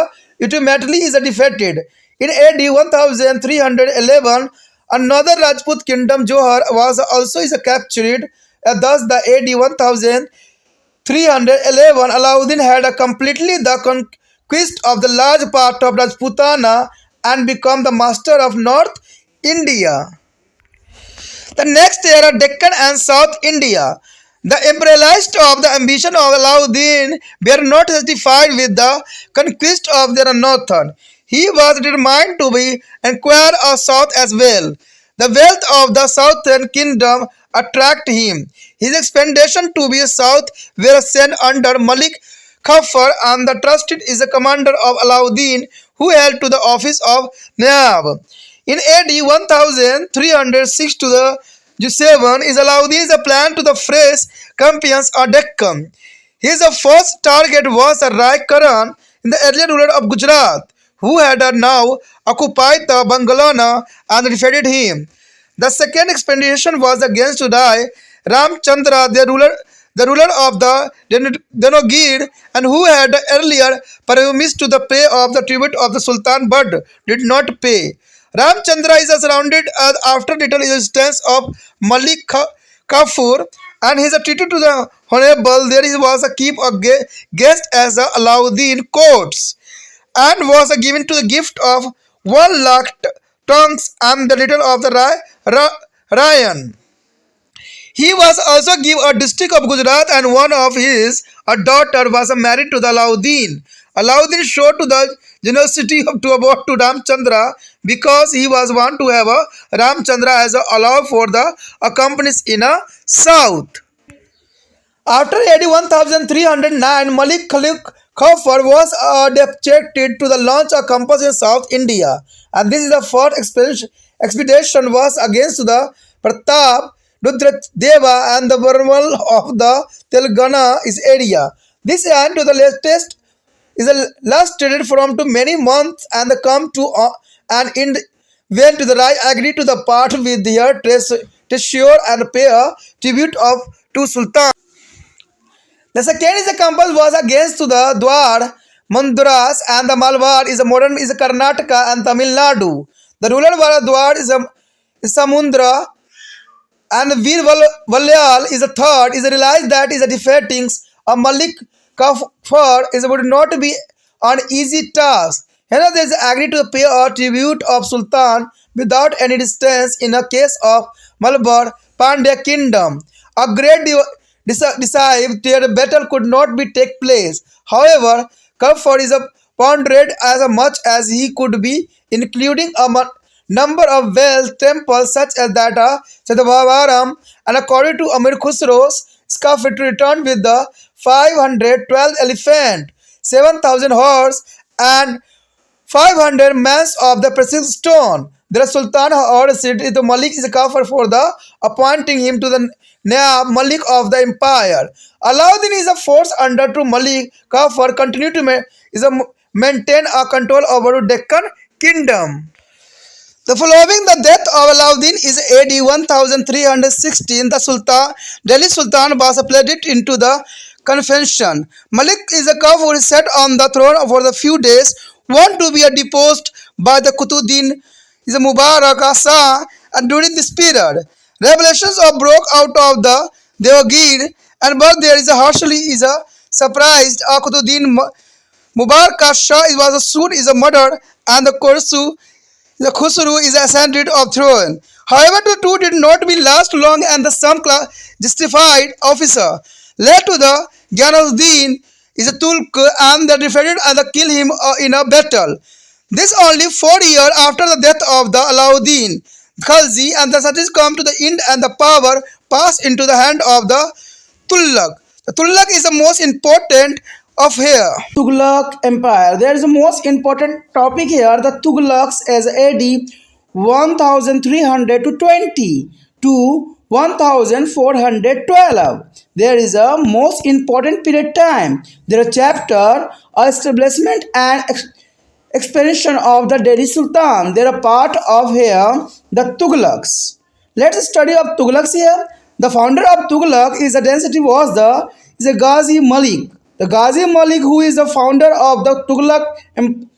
ultimately is defeated. In AD 1311, another Rajput kingdom Johar was also captured. Thus, the AD 1311 Alauddin had completely the conquest of the large part of Rajputana and become the master of North India. The next era, Deccan and South India. The imperialists of the ambition of Alauddin were not satisfied with the conquest of their northern. He was determined to be inquire of south as well. The wealth of the southern kingdom attracted him. His expedition to be south were sent under Malik Kafar and the trusted is the commander of Alauddin who held to the office of Naab. In AD 1306 to the 7 is Alauddin's plan to the fresh campaigns of Deccan. His first target was Rai Karan, the earlier ruler of Gujarat, who had now occupied the Bangalore and defeated him. The second expedition was against Rai Ramchandra, the the ruler of the Danogir, and who had earlier promised to the pay of the tribute of the Sultan but did not pay. Ramchandra is surrounded after little resistance of Malik Kafur, and he is treated to the honorable. There he was a keep a guest as the Alauddin courts, and was given to the gift of 1 lakh tongues and the little of the Ryan. He was also given a district of Gujarat, and one of his a daughter was married to the Alauddin. Alauddin showed to the generosity of to about to Ramchandra because he was want to have a Ramchandra as a allow for the accompanies in a south. After AD 1309, Malik Kafur was deputed to the launch a compass in South India, and this is the first expedition was against the Pratap Deva and the Burmal of the Telangana is area. This and to the latest is the last traded from to many months and the come to an end when to the right agree to the part with their treasure and pay a tribute of to Sultan. The second is the compass was against to the Dwar, Manduras and the Malvar is a modern is a Karnataka and Tamil Nadu. The ruler was Dwar is Samundra, and Veer Valyal is a third is realized that is a defeating a Malik Kafur is would not be an easy task. Hence there is agreed to pay a tribute of Sultan without any distance in a case of Malabar Pandya kingdom. A great decisive battle could not be take place. However, Kafur is a pondered as much as he could be, including a number of well temples such as that of Sadavaram, and according to Amir Khusro's Skafit returned with the 512 elephant, 7,000 horse, and 500 mass of the precious stone. The Sultan ordered to Malik is a Kafur for the appointing him to the Naab Malik of the empire. Alauddin is a force under to Malik Kafur continued to maintain a control over the Deccan kingdom. The following the death of Alauddin is AD 1316. The Sultan, Delhi Sultan was pledged into the convention. Malik is a Kafur is set on the throne for the few days, want to be deposed by the Kutuddin is a Mubarak Shah, and during this period, revelations of broke out of the Devagir, and but there is a harshly is a surprised Kutuddin Mubarak Shah was soon is a murdered, and the Khusru is ascended of throne. However, the two did not be last long, and the some justified officer led to the Gyanuddin is a Tulk, and the defeated and the kill him in a battle. This only 4 years after the death of the Alauddin Khalji, and the cities come to the end and the power passed into the hand of the Tughlaq. The Tughlaq is the most important of here. Tughlaq Empire. There is a most important topic here. The Tughlaqs as AD 1320 to 1412. There is a most important period time. There are chapter establishment and expansion of the Delhi Sultan. They are part of here the Tughlaqs. Let's study of Tughlaqs here. The founder of Tughlaq is the density was the is a Ghazi Malik. The Ghazi Malik who is the founder of the Tughlaq and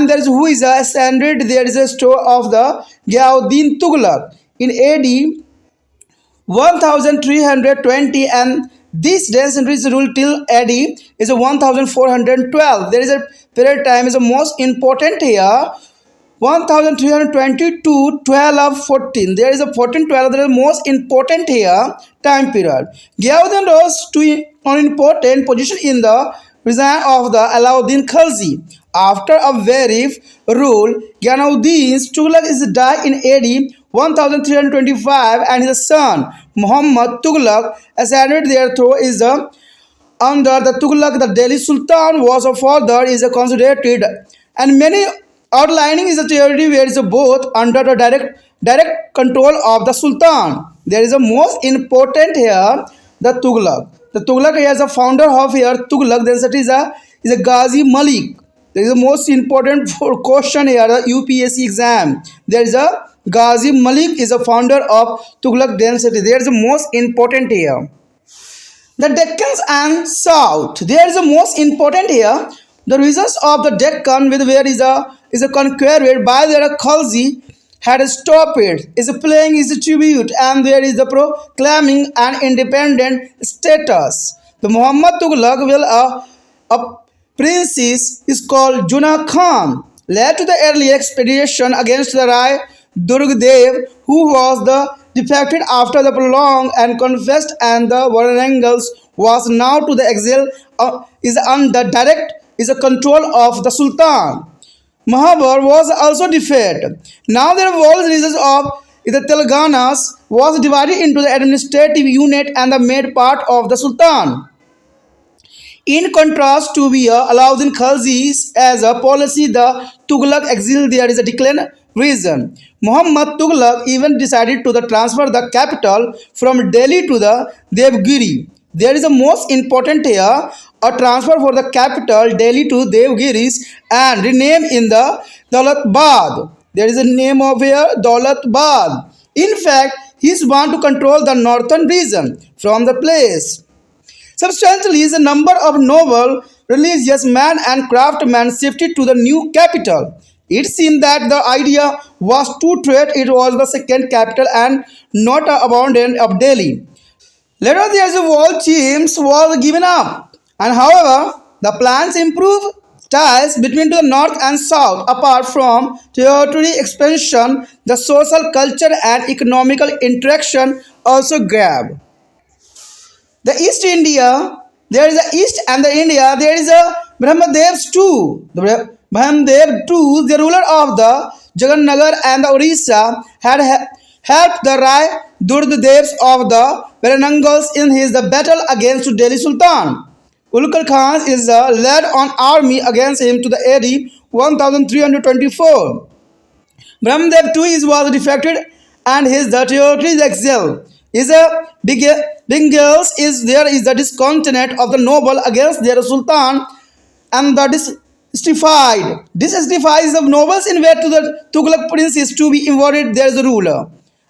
there is who is ascended. There is a story of the Ghiauddin Tughlaq in AD 1320, and this density rule till AD is a 1412. There is a period time is the most important here. 1320 to 1214. There is a 1412. There is most important here time period. Ghiauddin rose to an important position in the reign of the Alauddin Khalji. After a very rule, Gyanuddin's Tughlaq is died in AD 1325, and his son Muhammad Tughlaq ascended their throne is under the Tughlaq. The Delhi Sultan was a father is considered, and many outlining is a territory where is both under the direct control of the Sultan. There is a most important here the Tughlaq. The Tughlaq is a founder of here Tughlaq. Then that is a Ghazi Malik. There is a most important question here the UPSC exam. There is a Ghazi Malik is a founder of Tughlaq density. There is the most important here. The Deccans and South. There is a most important here. The regions of the Deccan with where is a conquered by their Khalsi had stopped is playing his tribute and there is the proclaiming an independent status. The Muhammad Tughlaq will a princess is called Juna Khan, led to the early expedition against the Rai Durgdev, who was the defected after the prolonged and confessed, and the Varangals was now to the exile is under direct is a control of the Sultan. Mahabharata was also defeated. Now there were regions of the Telangana's was divided into the administrative unit and the made part of the Sultan. In contrast to be allowed in Khalsis as a policy, the Tughlaq exile there is a decline reason. Muhammad Tughlaq even decided to transfer the capital from Delhi to the Devgiri. There is a most important here, a transfer for the capital Delhi to Devgiris and rename in the Daulatbad. There is a name of here Daulatbad. In fact, he is want to control the northern region from the place. Substantially, the number of noble, religious men and craftsmen shifted to the new capital. It seemed that the idea was to treat it was the second capital and not a abandoned of Delhi. Later, the wall chimes was given up, and however, the plans improved ties between the north and south. Apart from territory expansion, the social, culture, and economical interaction also grabbed. The East India, there is a East and the India, there is a Brahmadevs too. The Brahmadev too, the ruler of the Jagannagar and the Orissa, had helped the Rai Durdadevs of the Varanangals in his the battle against Delhi Sultan. Ulkar Khan is led on army against him to the AD 1324. Brahmadev too was defected and his the territory is exiled. Is a Bengals is there is the discontent of the noble against their sultan and the disjustified. Disjustifies the nobles invade to the Tughlaq princes to be invaded there is a ruler.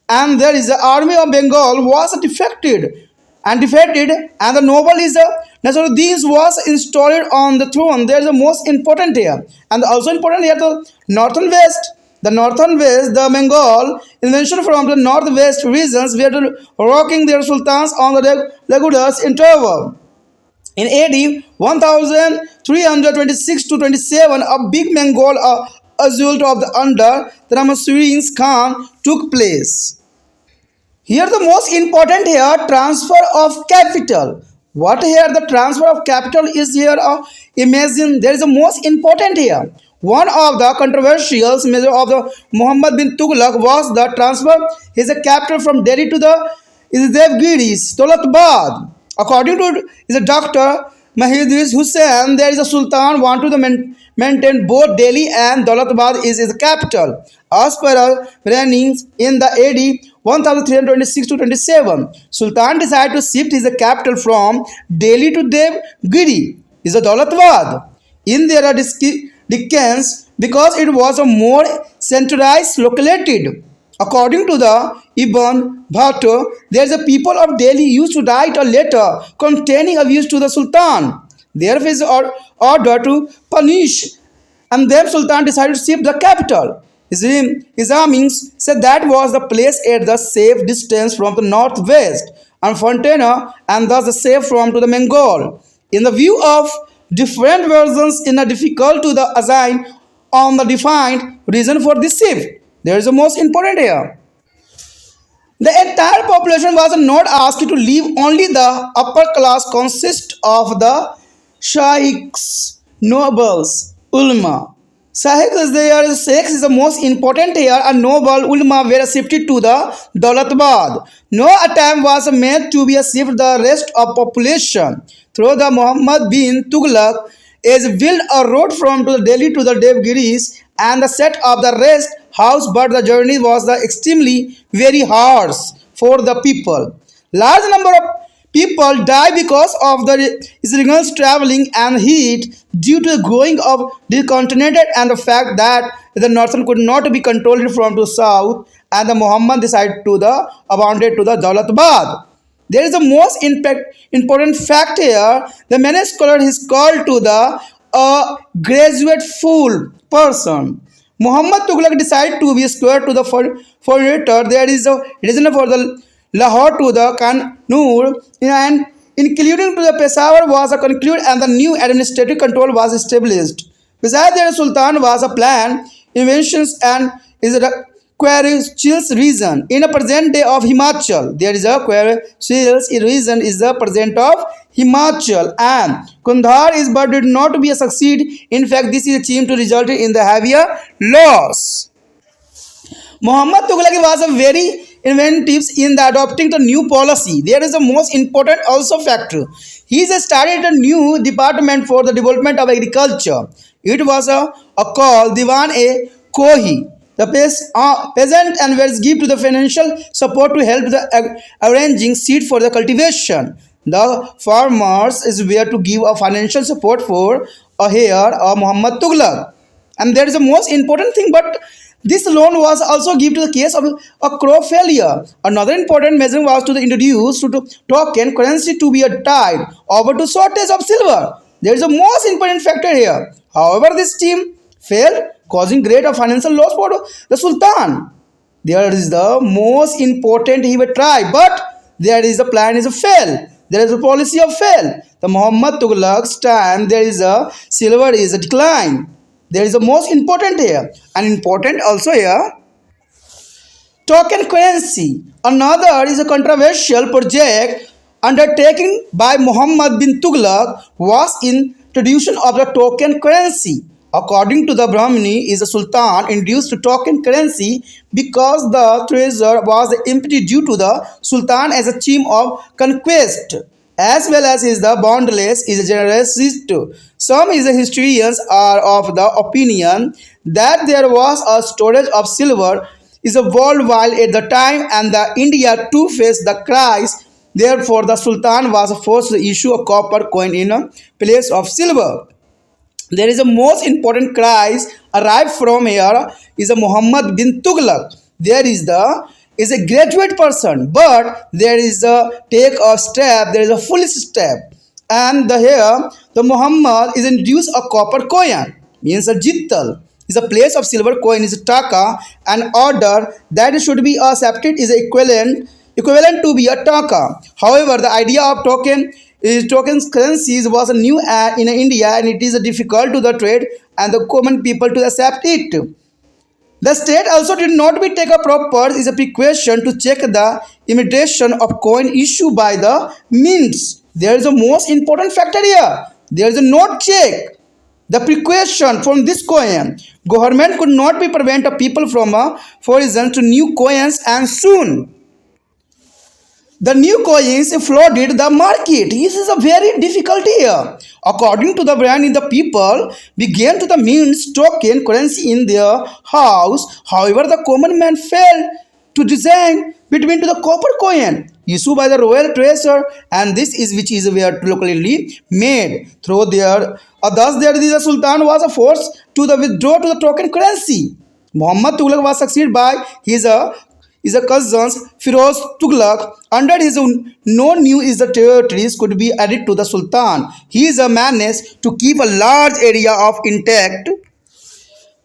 And there is the army of Bengal was defected and defeated and the noble is Nasruddin was installed on the throne. There is the most important here. And also important here the northern west. The northern west, the Bengal, invention from the northwest regions were rocking their sultans on the Lagudas interval. In AD 1326 to 27, a big Mongol assault of the under the Ramasuri's Khan took place. Here the most important here transfer of capital. What here the transfer of capital is here imagine there is a most important here. One of the controversial measures of the Muhammad bin Tughlaq was the transfer his capital from Delhi to the Devgiris, Daulatbad. According to the Dr. Mahidris Hussain, there is a Sultan want to maintain both Delhi and Daulatbad is his capital. As per reigns in the AD 1326 to 27, Sultan decided to shift his capital from Delhi to Devgiri, is the Daulatbad. In their Dickens because it was a more centralized located. According to the Ibn Bhattu, there is a people of Delhi used to write a letter containing abuse to the Sultan. Therefore, is order to punish, and then Sultan decided to shift the capital. Islamics said that was the place at the safe distance from the northwest and Fontana, and thus the safe from to the Mongol. In the view of different versions in a difficult to the assign on the defined reason for this shift. There is the most important here. The entire population was not asked to leave, only the upper class consists of the sheikhs, nobles, ulama. Sheikhs is the most important here, and noble ulama were shifted to the Daulatbad. No attempt was made to be shift the rest of population. Through the Muhammad bin Tughlaq is built a road from to Delhi to the Devgiris and the set of the rest house, but the journey was extremely very harsh for the people. Large number of people die because of the irregular traveling and heat due to the growing of the continent and the fact that the northern could not be controlled from the south, and the Muhammad decided to the abandoned to the Daulatbad. There is the most important fact here. The many scholar is called to the graduate fool person. Muhammad Tughlaq decided to be square to the furniture. There is a reason for the Lahore to the Kannur and including to the Peshawar was a concluded and the new administrative control was established. Besides there, Sultan was a plan, inventions and is a Quarchil's region. In a present day of Himachal, there is a Quarchil's region is the present of Himachal and Kundhar is but did not be a succeed. In fact, this is achieved to result in the heavier loss. Muhammad Tughlaq was a very inventive in the adopting the new policy. There is a most important also factor. He has started a new department for the development of agriculture. It was a call Diwan-e-Kohi. The peasant and was given to the financial support to help the arranging seed for the cultivation. The farmers is where to give a financial support for a here a Muhammad Tughlaq. And there is a most important thing, but this loan was also given to the case of a crop failure. Another important measure was to introduce to token currency to be a tied over to shortage of silver. There is a most important factor here. However, this scheme failed, causing great financial loss for the Sultan. There is the most important he will try, but there is a plan is a fail. There is a policy of fail. The Muhammad Tughlaq's time there is a silver is a decline. There is a most important here and important also here. Token currency. Another is a controversial project undertaken by Muhammad bin Tughlaq was introduction of the token currency. According to the Brahmani, is a Sultan introduced to token currency because the treasure was empty due to the Sultan as a theme of conquest, as well as is the boundless is a generosity. Some is the historians are of the opinion that there was a storage of silver is a worldwide at the time and the India to face the crisis. Therefore, the Sultan was forced to issue a copper coin in a place of silver. There is a most important crisis arrived from here is a Muhammad bin Tughlaq. There is a graduate person, but there is a take a step, there is a foolish step. And the here the Muhammad is introduced a copper coin, means a jittal. Is a place of silver coin is a taka, and order that should be accepted is equivalent to be a taka. However, the idea of tokens currencies was new in India and it is difficult to the trade and the common people to accept it. The state also did not be take a proper is a precaution to check the imitation of coin issued by the mints. There is a most important factor here. There is a note check. The precaution from this coin. Government could not be prevent people from foreign to new coins and soon the new coins flooded the market. This is a very difficult here. According to the brand, the people began to the mint token currency in their house. However, the common man failed to design between to the copper coin issued by the royal treasurer, and this is which is where locally made through their. Thus, there the Sultan was forced to the withdraw to the token currency. Muhammad Tughlaq was succeeded by his cousins Firoz Tughlaq. Under his no new is the territories could be added to the Sultan. He is a managed to keep a large area of intact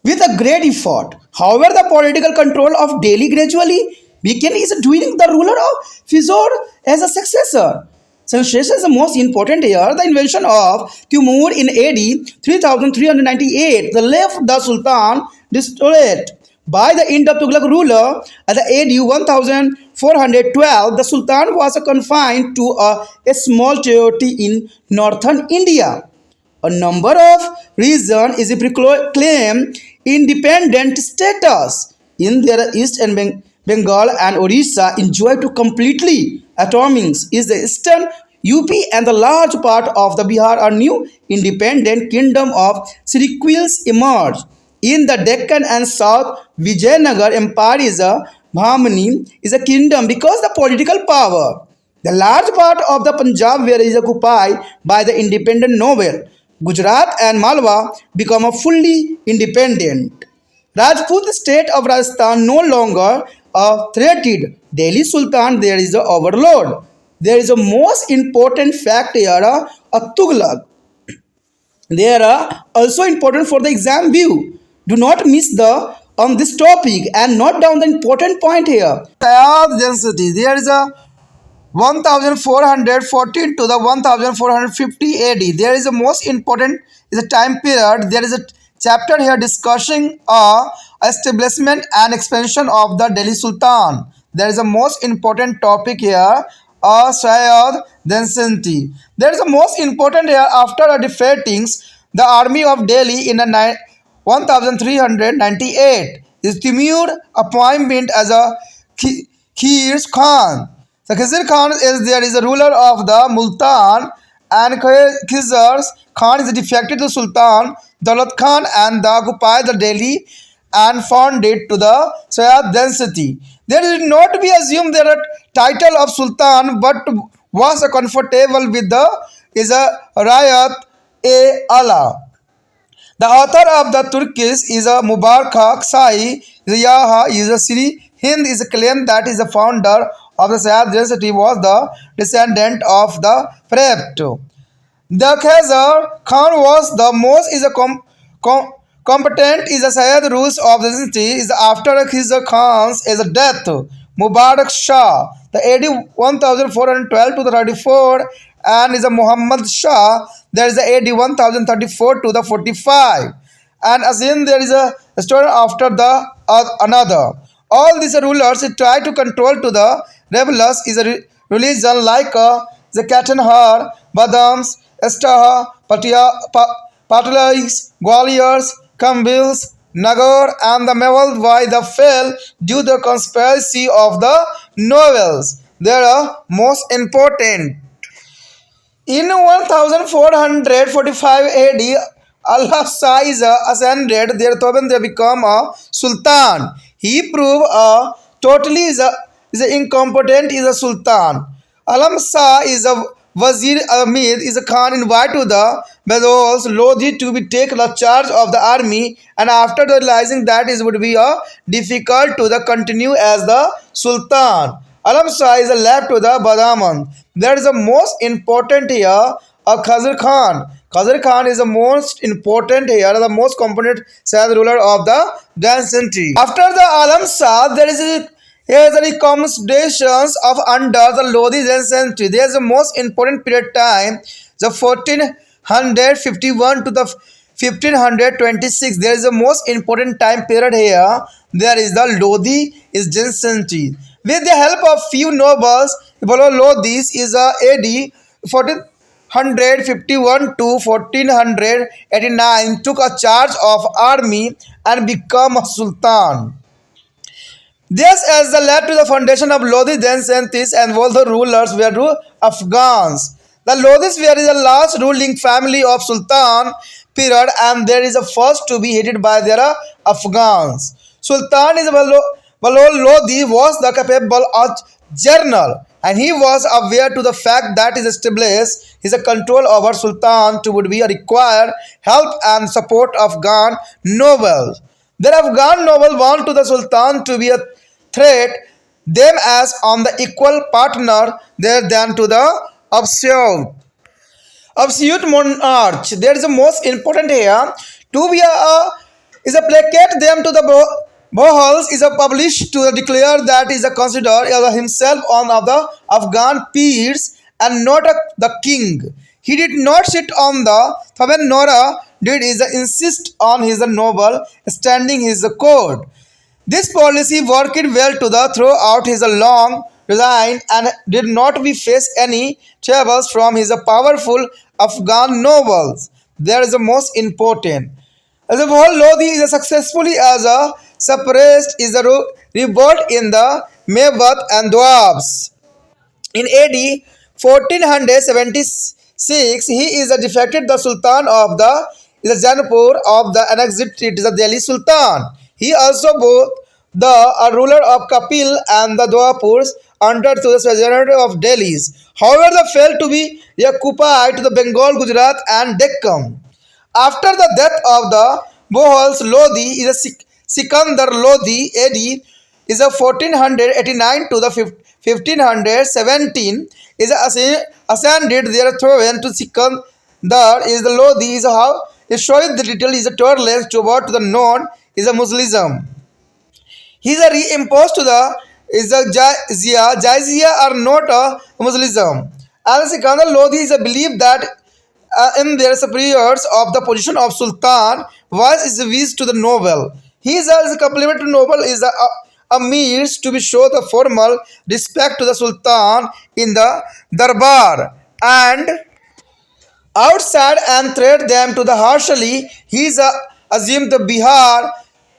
with a great effort. However, the political control of Delhi gradually began is doing the ruler of Fizor as a successor. Sensation is the most important here. The invention of Timur in AD 3398, the left the Sultan desolate. By the end of Tughlaq ruler at the AD 1412, the Sultan was confined to a small territory in northern India. A number of regions is proclaimed independent status in their east and Bengal and Orissa enjoy to completely autonomy is the eastern UP and the large part of the Bihar are new independent kingdom of Sirquils emerged. In the Deccan and South Vijayanagar Empire is a Bahmani is a kingdom because the political power. The large part of the Punjab where is occupied by the independent noble. Gujarat and Malwa become a fully independent. Rajput state of Rajasthan no longer a threatened. Delhi Sultan there is a overlord. there is a most important fact here, a Tughlaq. They are also important for the exam view. Do not miss the on this topic and note down the important point here. Sayad density. There is a 1414 to the 1450 AD. There is a most important is a time period. There is a chapter here discussing establishment and expansion of the Delhi Sultan. There is a most important topic here. Sayad density. There is a most important here after defeating the army of Delhi in the 1398 is Timur appointment as a Khir's Khan. So Khizr Khan is there is a ruler of the Multan and Khizr Khan is defected to Sultan Daulat Khan and the occupied the Delhi and found it to the Sayyad density. There is not to be assumed there a title of Sultan but was comfortable with the is a Rayat a Allah. The author of the Turkish is a Mubarak Sai Ziyaha is a Sri Hind is a claim that is the founder of the Sayyad dynasty was the descendant of the Prept. The Khazar Khan was the most is a competent is a Sayyid rules of the dynasty is after Khizr Khan's is a death. Mubarak Shah the AD 1412 to the 34 and is a Muhammad Shah there is a AD 1034 to the 45 and again there is a story after the another. All these rulers try to control to the rebels is a religion like the Katanhar, Badams, Estaha, Patalais, Gwaliors, Kambils, Nagor and the Mewal why the fell due to the conspiracy of the novels. They are most important. In 1445 AD, Allah is ascended, thereupon they become a sultan. He proved totally is a incompetent is a sultan. Alam Shah is a Wazir Ahmed is a Khan invited to the Bedouins Lodi to be take the charge of the army and after realizing that it would be difficult to the continue as the sultan. Alam Shah is left to the Badaman. That is the most important here. Khazar Khan. Khazar Khan is the most important here, the most competent Sayyid ruler of the dynasty. After the Alam Shah, there is the commendations of under the Lodi dynasty. There is the most important period time, the 1451 to the 1526. There is the most important time period here. There is the Lodi is dynasty. With the help of few nobles, Lodis is a AD 1451 to 1489 took a charge of army and become a sultan. This as the led to the foundation of Lodi dynasty and all the rulers were Afghans. The Lodis were the last ruling family of Sultan period and there is a first to be headed by their Afghans. Sultan is Balol Lodi was the capable general and he was aware to the fact that his established his control over Sultan to would be require help and support of Afghan nobles. The Afghan nobles want to the Sultan to be a threat them as on the equal partner there than to the absolute monarch. There is the most important here to be is a placate them to the Bohals is a published to declare that is a consider himself one of the Afghan peers and not the king. He did not sit on the throne nor did is insist on his noble standing his court. This policy worked well to the throughout his long reign and did not we face any troubles from his powerful Afghan nobles. There is the most important. As a whole, Lodi is successfully as a suppressed is a revolt in the Mewat and Doabs. In AD 1476, he is a defected the Sultan of the Janapur of the annexed the Delhi Sultan. He also both the ruler of Kapil and the Dwapurs under to the Sultanate of Delhi's. However, they failed to be occupied to the Bengal, Gujarat and Deccan. After the death of the Bohals, Lodi is a Sikandar Lodi AD is a 1489 to the 1517 is ascended their throne to Sikandar is the Lodi is how it shows the little is a tolerance toward to the known is a Muslim. He is a reimposed to the is a jizya. Jizya are not a Muslim. And Sikandar Lodi is a belief that in their superiors of the position of Sultan was is vis to the noble. He is as a complement to noble is a means to be show the formal respect to the Sultan in the Darbar and outside and threat them to the harshly. He is assumed the Bihar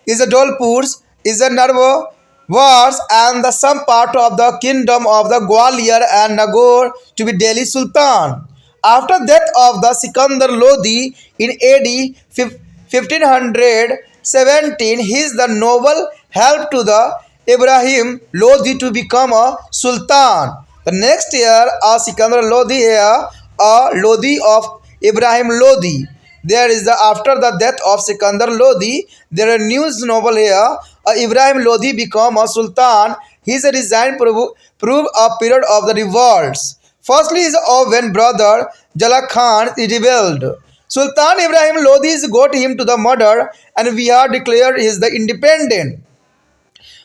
is a Dolpurs is a Narvo wars and the some part of the kingdom of the Gwalior and Nagaur to be Delhi Sultan. After death of the Sikandar Lodi in AD 1517, his the noble helped to the Ibrahim Lodi to become a sultan. The next year, a Sikandar Lodi here, a Lodi of Ibrahim Lodi. There is the after the death of Sikandar Lodi, there are news noble here. Ibrahim Lodi become a sultan. His resign prove a period of the revolts. Firstly is when brother Jala Khan rebelled. Sultan Ibrahim Lodi got him to the murder and we are declared he is the independent.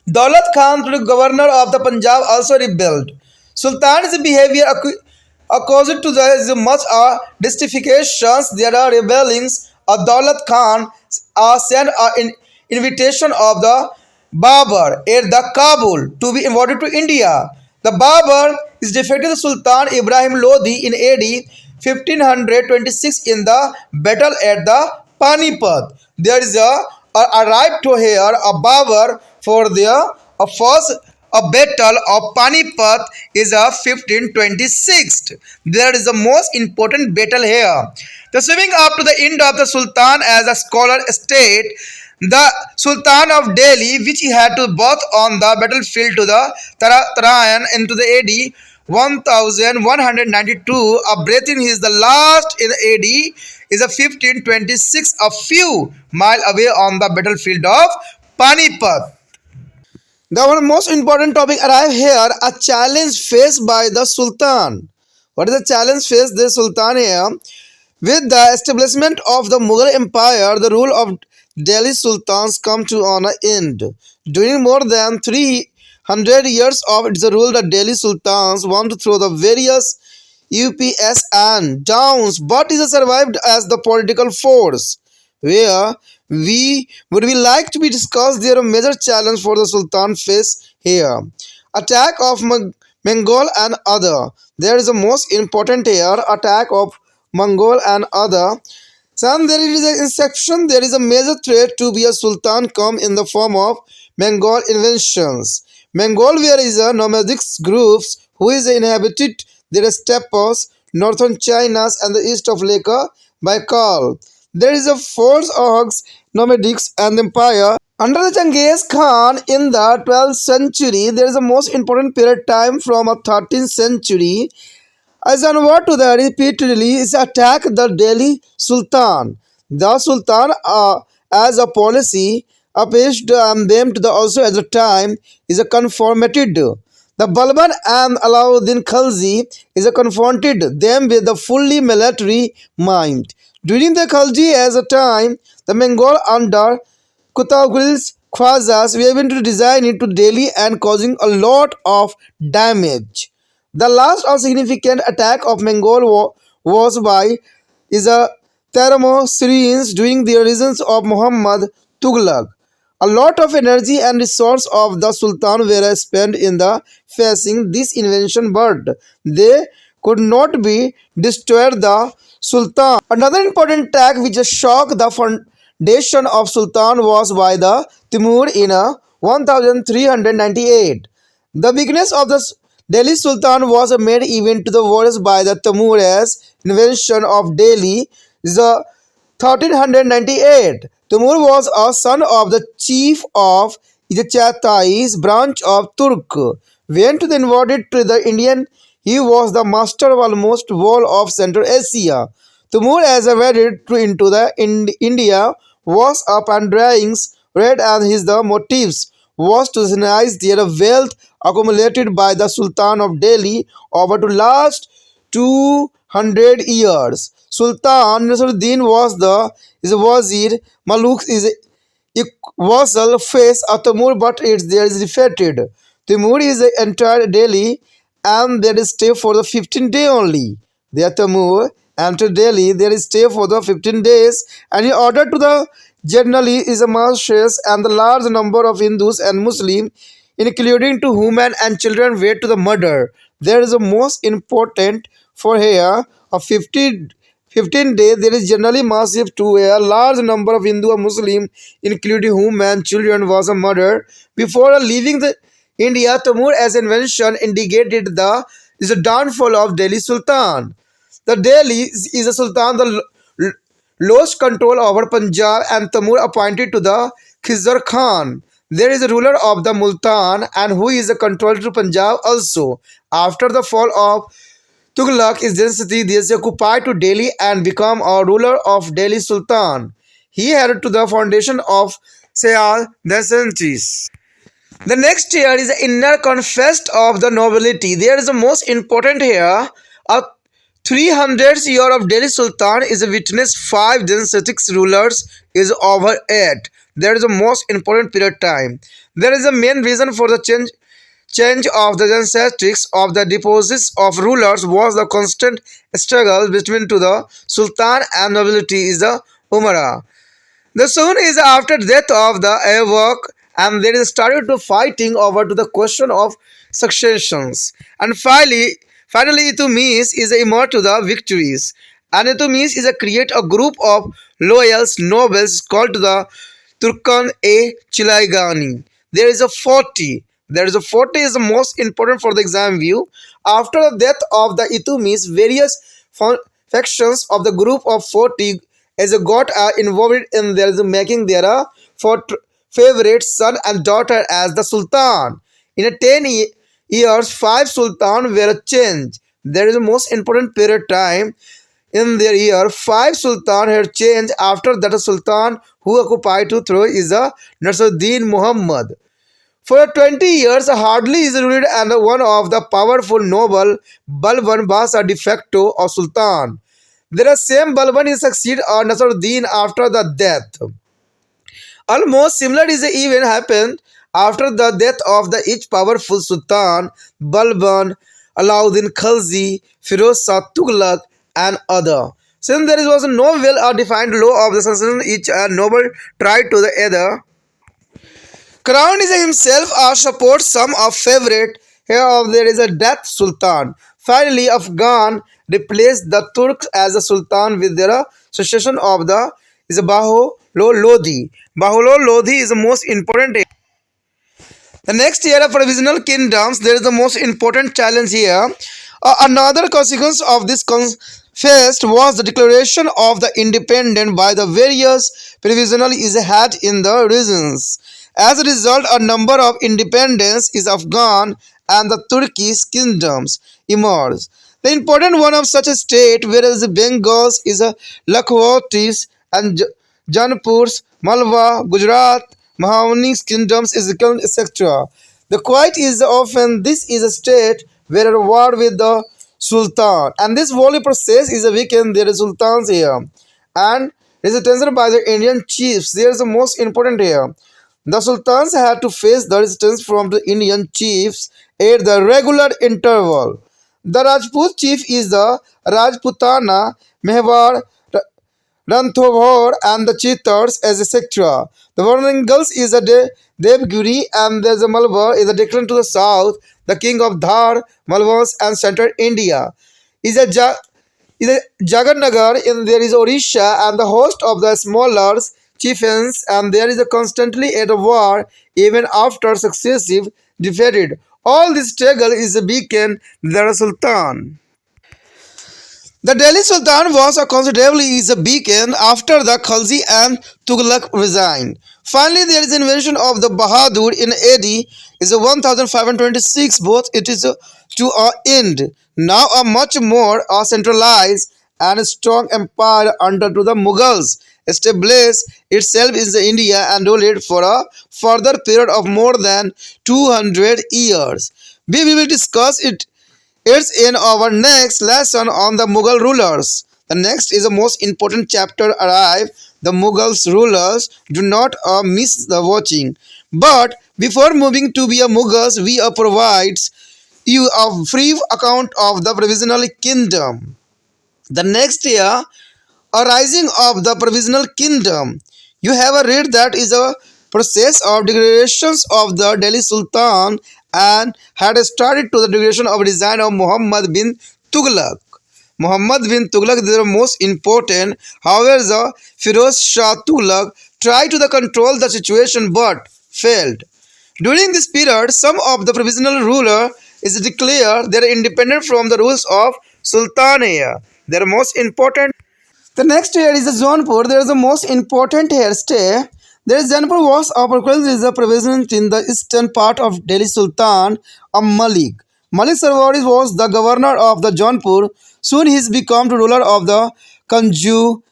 Daulat Khan, the governor of the Punjab, also rebelled. Sultan's behavior according to the much justifications. There are rebellings. Daulat Khan sent an invitation of the Babur at the Kabul to be invited to India. The Babur is defeated Sultan Ibrahim Lodi in AD 1526 in the battle at the Panipat. There is arrived to here a Babur for the first a battle of Panipat is a 1526. There is the most important battle here. The swimming up to the end of the Sultan as a scholar state, the Sultan of Delhi, which he had to both on the battlefield to the Tarayan into the AD 1192, a breathing is the last in the AD is a 1526, a few mile away on the battlefield of Panipat. The one most important topic arrive here, a challenge faced by the Sultan. What is the challenge faced the Sultan here? With the establishment of the Mughal Empire, the rule of Delhi Sultans come to an end. During more than 300 years of its rule, the Delhi Sultans went through the various ups and downs, but is survived as the political force. Where would we like to be discussed there a major challenge for the Sultan face here. Attack of Mongol and other. There is a most important here, attack of Mongol and other. Some there is an inception, there is a major threat to be a sultan come in the form of Mongol inventions. Mongol where is a nomadic groups who is inhabited their steppes, northern China and the east of Lake Baikal. There is a force of nomadics and empire. Under the Genghis Khan in the 12th century, there is a most important period time from a 13th century. As onward to the repeatedly is attack the Delhi Sultan. The Sultan as a policy appeased them to the also at the time is a conformated. The Balban and Alauddin Khalji is a confronted them with the fully military mind. During the Khalji as a time, the Mongol under Kutagul's Khwazas were able to design into Delhi and causing a lot of damage. The last of significant attack of Mongol was by is a Syrians during the reigns of Muhammad Tughlaq. A lot of energy and resource of the Sultan were spent in the facing this invention, but they could not be destroyed the Sultan. Another important attack which shocked the foundation of Sultan was by the Timur in 1398. The beginnings of the Delhi Sultan was a made event to the world by the Timur's invention of Delhi the 1398. Timur was a son of the chief of the Chaghtais branch of Turk. When to the invaded to the Indian, he was the master of almost whole of Central Asia. Timur as invaded into the India was up and drawings red and his the motives was to nationalize their wealth accumulated by the Sultan of Delhi over to last 200 years. Sultan Nasruddin was the is a wazir, Maluk is vassal face of Timur, but there is defeated. Timur is the entire Delhi and there is stay for the 15 day only. There Timur entered Delhi, there is stay for the 15 days and he ordered to the generally is a masses and the large number of Hindus and Muslims including to women and children were to the murder. There is a most important for here of 15 days there is generally massive to a large number of Hindu and Muslim including women and children was a murder. Before leaving the India, Timur as invention indicated the is a downfall of Delhi Sultan. The Delhi is a Sultan the lost control over Punjab and Timur appointed to the Khizr Khan. There is a ruler of the Multan and who is a controller to Punjab also. After the fall of Tughlaq, his dynasty is occupied to Delhi and become a ruler of Delhi Sultan. He headed to the foundation of Sayal dynasties. The next here is the inner conquest of the nobility. There is the most important here. A 300 year of Delhi Sultan is a witness 5 dynastic rulers is over 8. There is the most important period time. There is a main reason for the change of the ancestries of the deposits of rulers was the constant struggle between to the Sultan and nobility is the Umara. The soon is after death of the Ayawak and there is started to fighting over to the question of successions. And finally Itumis is emerged to the victories. And Itumis is a create a group of loyal nobles called the Turkan-e Chilaigani. There is a 40. There is a 40 is the most important for the exam view. After the death of the Itumis, various factions of the group of 40 as a god are involved in their making their favorite son and daughter as the Sultan. In a 10 years, 5 Sultan were changed. There is a most important period time in their year. 5 Sultan had changed after that a Sultan who occupied to throne is a Nasruddin Muhammad. For 20 years, hardly is ruled and one of the powerful noble Balban was a de facto of Sultan. There are same Balban is succeed on Nasruddin after the death. Almost similar is the event happened after the death of the each powerful Sultan, Balban, Alauddin Khalji, Firoz Shah Tughlaq, and other. Since there was no well defined law of the succession, each noble tried to the other. Crown is himself or support some of favorite. Hereof there is a death Sultan. Finally, Afghan replaced the Turks as a Sultan with their succession of the is Baholo Lodi. Baholo Lodi is the most important. The next era for provisional kingdoms, there is the most important challenge here. Another consequence of this confest was the declaration of the independence by the various provisional is had in the regions. As a result, a number of independence is Afghan and the Turkish kingdoms emerged. The important one of such a state, whereas the Bengals is a Lakhwatis and Janpurs, Malwa, Gujarat, Mahavani's kingdoms is etc. The Kuwait is often this is a state where a war with the Sultan and this whole process is a weekend there is sultans here and resistance by the Indian chiefs. There is the most important here. The sultans had to face the resistance from the Indian chiefs at the regular interval. The Rajput chief is the Rajputana, Mehwar, Ranthambore and the Chitars as etc. The Varangals is a Devgiri and the Malwa is a decline to the south. The king of Dhar, Malwas and central India is a Jagannagar in there is Orisha and the host of the smaller chieftains and there is a constantly at a war even after successive defeated. All this struggle is a beacon the Sultan. The Delhi Sultan was considerably is a beacon after the Khalji and Tughlaq resigned. Finally, there is invention of the Bahadur in AD is a 1526. Both it is to an end. Now a much more centralized and strong empire under to the Mughals established itself in India and ruled it for a further period of more than 200 years. We will discuss it's in our next lesson on the Mughal rulers. The next is the most important chapter arrive. The Mughals rulers do not miss the watching. But before moving to be a Mughals, we provides you a brief account of the provisional kingdom. The next year, a rising of the provisional kingdom. You have a read that is a process of degradations of the Delhi Sultan and had started to the degradation of design of Muhammad bin Tughlaq. Muhammad bin Tughlaq is the most important. However, the Firoz Shah Tughlaq tried to control the situation but failed. During this period, some of the provisional ruler is declared they are independent from the rules of Sultanate. Their most important. The next here is the Jaunpur. There is the most important here stay. There is Jaunpur was is the president in the eastern part of Delhi Sultan of Malik. Malik Sarwari was the governor of the Jaunpur. Soon he became the ruler of the Kanju,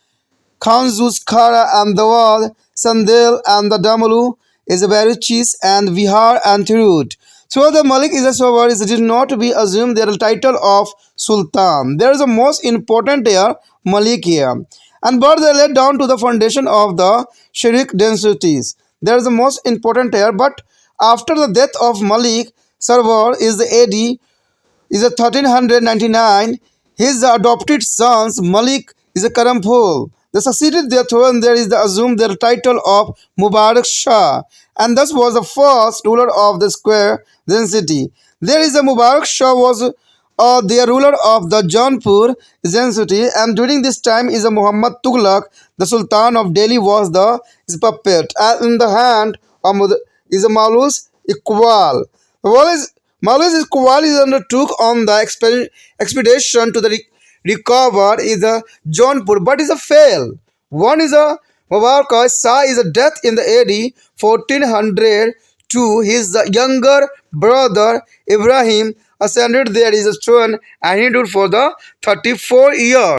Khanzus, Khara and Dawad, Sandel and the Damalu is a Baruchis and Vihar and Tirut. So the Malik is a Sawar is did not be assumed their title of Sultan. There is a most important here, Malik here. And but they led down to the foundation of the Sharik densities. There is a most important here, but after the death of Malik, Sarwar is the AD is a 1399. His adopted sons Malik is a Karampur. They succeeded their throne. There is the assumed their title of Mubarak Shah, and thus was the first ruler of the square density. There is a Mubarak Shah was the ruler of the Jaunpur density, and during this time is a Muhammad Tughlaq, the Sultan of Delhi, was the is puppet, and in the hand of is a Malus Iqbal. Maulana Iqbal undertook on the expedition to the recover is a Jaunpur, but is a fail. One is a Mubarak Shah is a death in the AD 1402. His younger brother Ibrahim ascended there is a throne and he ruled for the 34 years.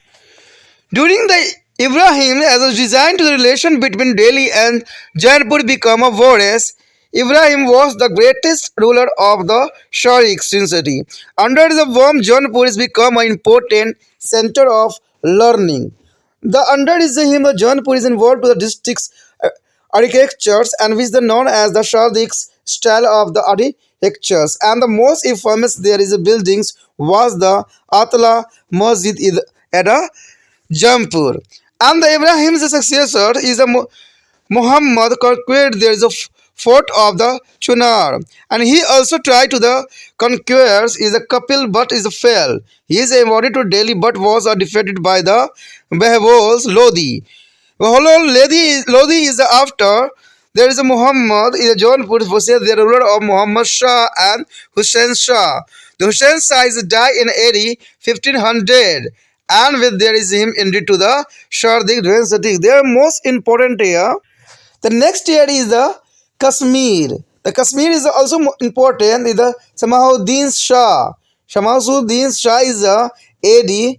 During the Ibrahim, as a design to the relation between Delhi and Jaipur become a Wars, Ibrahim was the greatest ruler of the Sharik city. Under the warm, Jaipur has become an important center of learning. The under is him, the Jaipur is involved to the district's architectures and which is known as the Shardik's style of the architectures. And the most infamous there is a buildings was the Atla Masjid at a Jampur. And the Ibrahim's successor is a Muhammad conquered there is a fort of the Chunar. And he also tried to the conquerors is a couple but is a fail. He is awarded to Delhi but was defeated by the Behbos Lodi. Lodi is after there is a Muhammad is a Jaunpur versus the ruler of Muhammad Shah and Hussain Shah. The Hussain Shah is died in AD 1500 and with there is him indeed to the Shardik dynasty. They are most important here. The next here is the Kashmir. The Kashmir is also important. Is the Samahuddin Shah. Shamsuddin Shah is a AD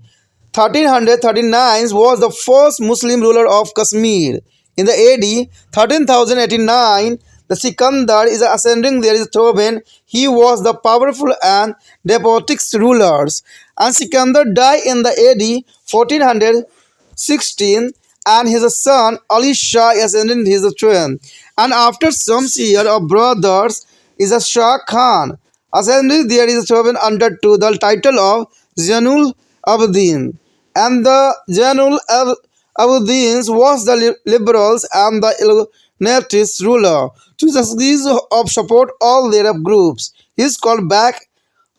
1339 was the first Muslim ruler of Kashmir. In the AD 1389, the Sikandar is ascending there is throne. He was the powerful and despotic rulers. And Sikandar died in the AD 1416 and his son Ali Shah ascended his throne. And after some years of brothers is a Shah Khan. Ascending there is a throne under to the title of Zainul Abidin. And the Zainul Abidin was the liberals and the Illuminatist ruler. To succeed of support all their groups. He is called back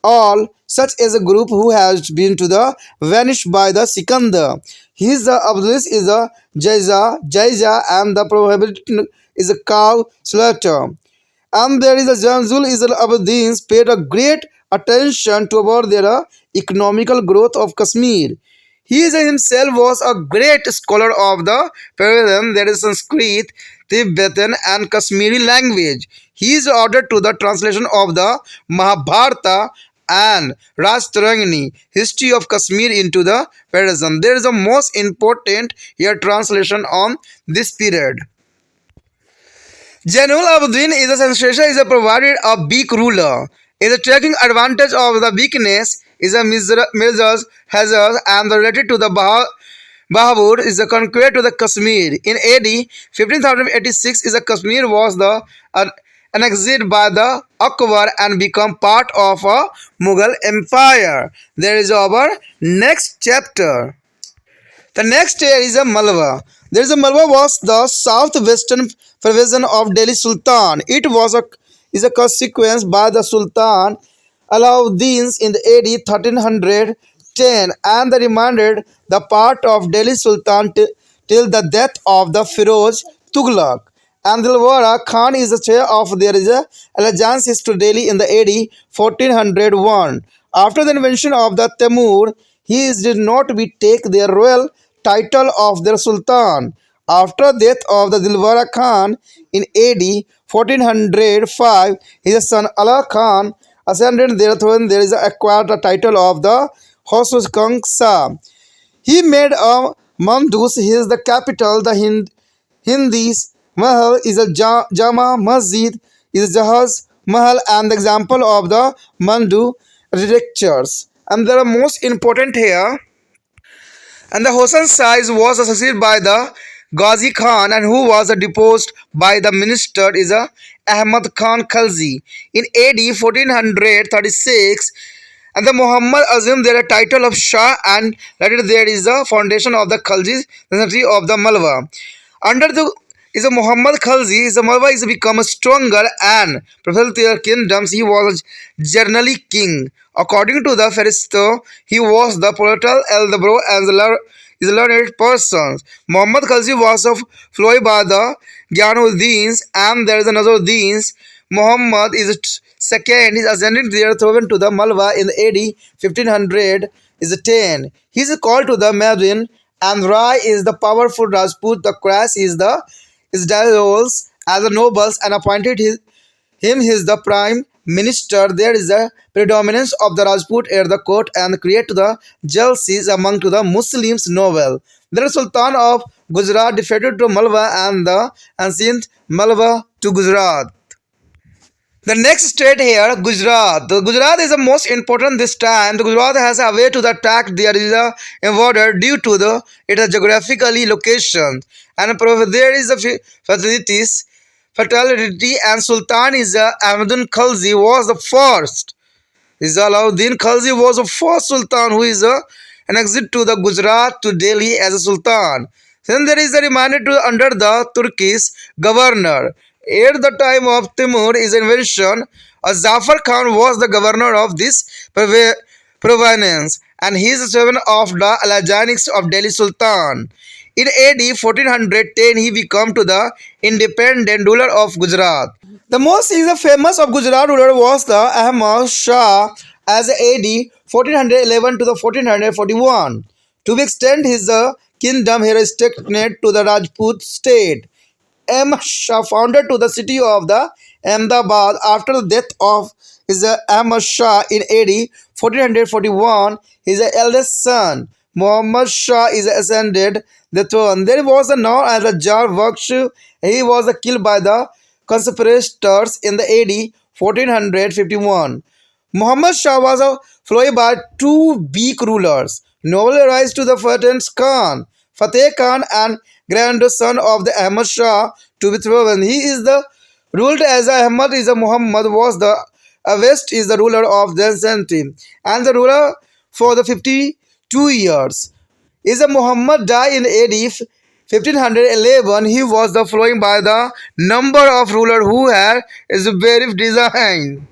all such as a group who has been to the vanished by the Sikandar. His Abdullah is a Jaija and the prohibited is a cow slaughter. And there is a Janzul is Abedins paid a great attention toward their economical growth of Kashmir. He himself was a great scholar of the Persian, that is Sanskrit, Tibetan and Kashmiri language. He is ordered to the translation of the Mahabharata and Rashtarangini, history of Kashmir into the Persian. There is a most important here translation on this period. General Abudin is a sensation is a provided a big ruler. Is a taking advantage of the weakness is a measures hazard and related to the Bahabur is a conqueror to the Kashmir. In AD 1586 is a Kashmir was the annexed by the Akbar and become part of a Mughal empire. There is our next chapter. The next here is a Malwa. There is a Malwa was the southwestern provision of Delhi Sultan. It was a is a consequence by the Sultan Alauddin in the AD 1310 and the remanded the part of Delhi Sultan till the death of the Firoz Tughlaq. And Dilwara Khan is the chair of there is a allegiance to Delhi in the AD 1401. After the invention of the Temur, he did not be take their royal title of their Sultan. After death of the Dilwara Khan in AD 1405, his son Allah Khan ascended their throne. There is acquired the title of the Hosus Kangsa. He made a Mandus his the capital. The Hindis Mahal is a Jama Masjid is Jahaz Mahal and the example of the Mandu architectures. And the most important here and the Hosan size was succeeded by the Ghazi Khan and who was deposed by the minister is Ahmad Khan Khalji in AD 1436 and the Muhammad assumed their title of Shah and later there is the foundation of the Khalji dynasty of the Malwa. Under the is a Muhammad Khalji, is a Malwa is become stronger and prevailed their kingdoms. He was generally king. According to the Feristo, he was the political elder and is a learned person. Muhammad Khalji was of followed by the Gyanuddins and there is another Deans. Muhammad is second. He is ascended their throne to the Malwa in the AD 1500 is a 10. He is called to the Madin and Rai is the powerful Rajput. The Kras is the Isdailos as the nobles and appointed him is the prime minister. There is a predominance of the Rajput at the court and create the jealousies among to the Muslims novel. The Sultan of Gujarat defeated to Malwa and the ancient Malwa to Gujarat. The next state here, Gujarat. The Gujarat is the most important this time. The Gujarat has a way to the attack there is a border due to the its geographically location and there is a facilities, fatality and Sultan is Ahmadun Khalji was the first. Is Alauddin Khalji was the first Sultan who is an exit to the Gujarat to Delhi as a Sultan. Then there is a reminder to under the Turkish governor. At the time of Timur is invention, Zafar Khan was the governor of this province and he is the servant of the Alajanics of Delhi Sultan. In AD 1410, he became to the independent ruler of Gujarat. The most is the famous of Gujarat ruler was the Ahmad Shah as AD 1411 to the 1441. To extend his kingdom, he restricted to the Rajput state. Ahmad Shah founded to the city of the Ahmedabad after the death of his Ahmad Shah in AD 1441. His eldest son Muhammad Shah is ascended the throne. There was a known as a Jar Vaksh. He was killed by the conspirators in the AD 1451. Muhammad Shah was followed by two big rulers. Noble rise to the Fateh Khan and grandson of the Ahmad Shah to be thrown. He is the ruled as Ahmad is a Muhammad was the West is the ruler of the century and the ruler for the 52 years. Is a Muhammad died in AD 1511. He was the following by the number of ruler who had is very design.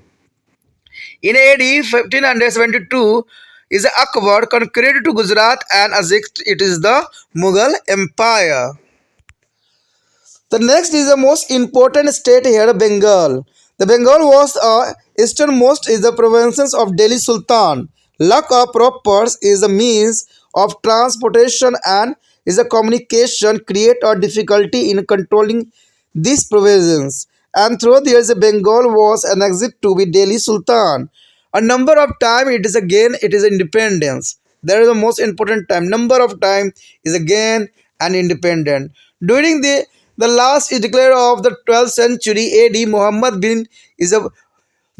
In AD 1572 is Akbar conquered to Gujarat and annexed it is the Mughal Empire. The next is the most important state here, Bengal. The Bengal was easternmost is the provinces of Delhi Sultan. Lack of proper is a means of transportation and is a communication create a difficulty in controlling these provinces. And through there is a Bengal was annexed to be Delhi Sultan. A number of time it is again it is independence. That is the most important time. Number of time is again and independent. During the last is declared of the 12th century AD, Muhammad bin is a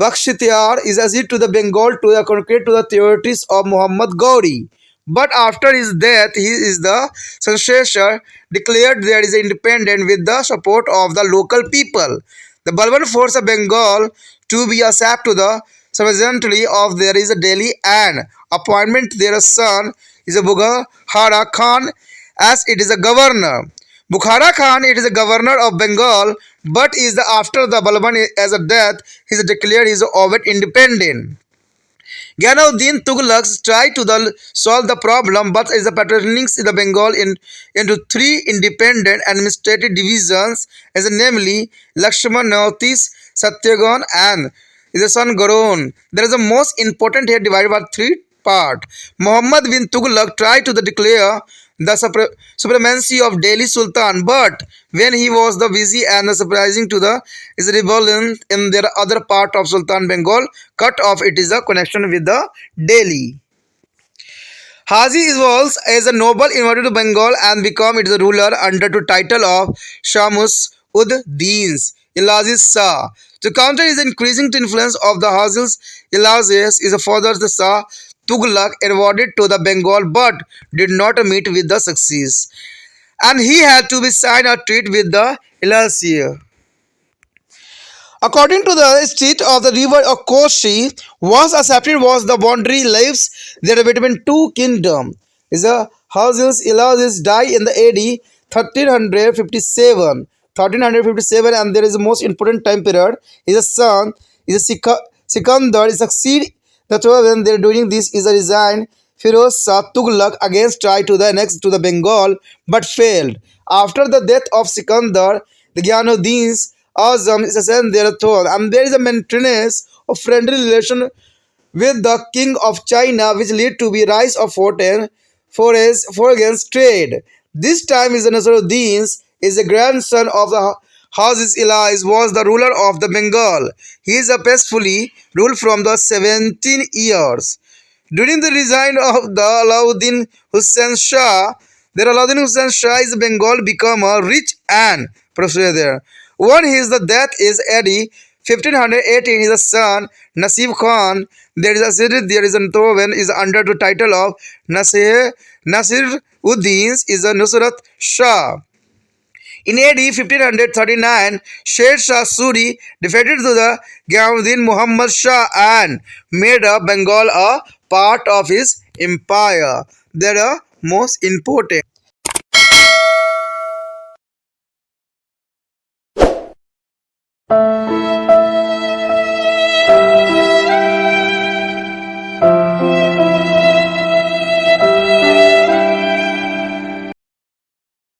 Vakshitiyar is assigned to the Bengal to the concrete to the theories of Muhammad Gauri. But after his death, he is the successor declared there is independent with the support of the local people. The Balban force of Bengal to be accepted to the subsequently of there is a Delhi and appointment their son is a Bukhara Khan as it is a governor. Bukhara Khan it is a governor of Bengal, but is the after the Balban as a death, he is declared his Ovid independent. Gyanauddin Tughlaq tried to solve the problem, but is the patronizing the Bengal into three independent administrative divisions, as namely Lakshman, Nautis, Satyagan, and his son Garon. There is a most important here divided by three part. Muhammad bin Tughlaq tried to declare the supremacy of Delhi Sultan, but when he was the busy and the surprising to the is rebellion in their other part of Sultan Bengal, cut off it is a connection with the Delhi. Haji evolves as a noble invited to Bengal and become its ruler under the title of Shamus ud Deens Ilazis Shah. To counter his increasing influence of the Hazils, Ilazis is a further the Shah Tughlaq awarded to the Bengal but did not meet with the success. And he had to be signed a treaty with the Ilazir. According to the state of the river of Koshi, once accepted was the boundary lives there between two kingdoms. Is a houses Ilazis die in the AD 1357. 1357 and there is the most important time period. His son is a Sikandar succeed the two when they are doing this is a resign. Firoz Shah Tughlaq against tried to the annex to the Bengal but failed. After the death of Sikandar, the Gyanuddin's Azam is ascended their throne, and there is a maintenance of friendly relation with the king of China, which led to the rise of for against trade. This time is the Nasruddin is the grandson of the Hazis Elias was the ruler of the Bengal. He is a peacefully ruled from the 17 years. During the reign of the Alauddin Hussain Shah, the Alauddin Hussain Shah is Bengal become a rich and prosperous there. When his the death is AD 1518, his son Nasib Khan, there is a throne is under the title of Nasir Uddin is a Nusrat Shah. In AD 1539, Sher Shah Suri defeated to the Gyanuddin Muhammad Shah and made Bengal a part of his empire. They are most important.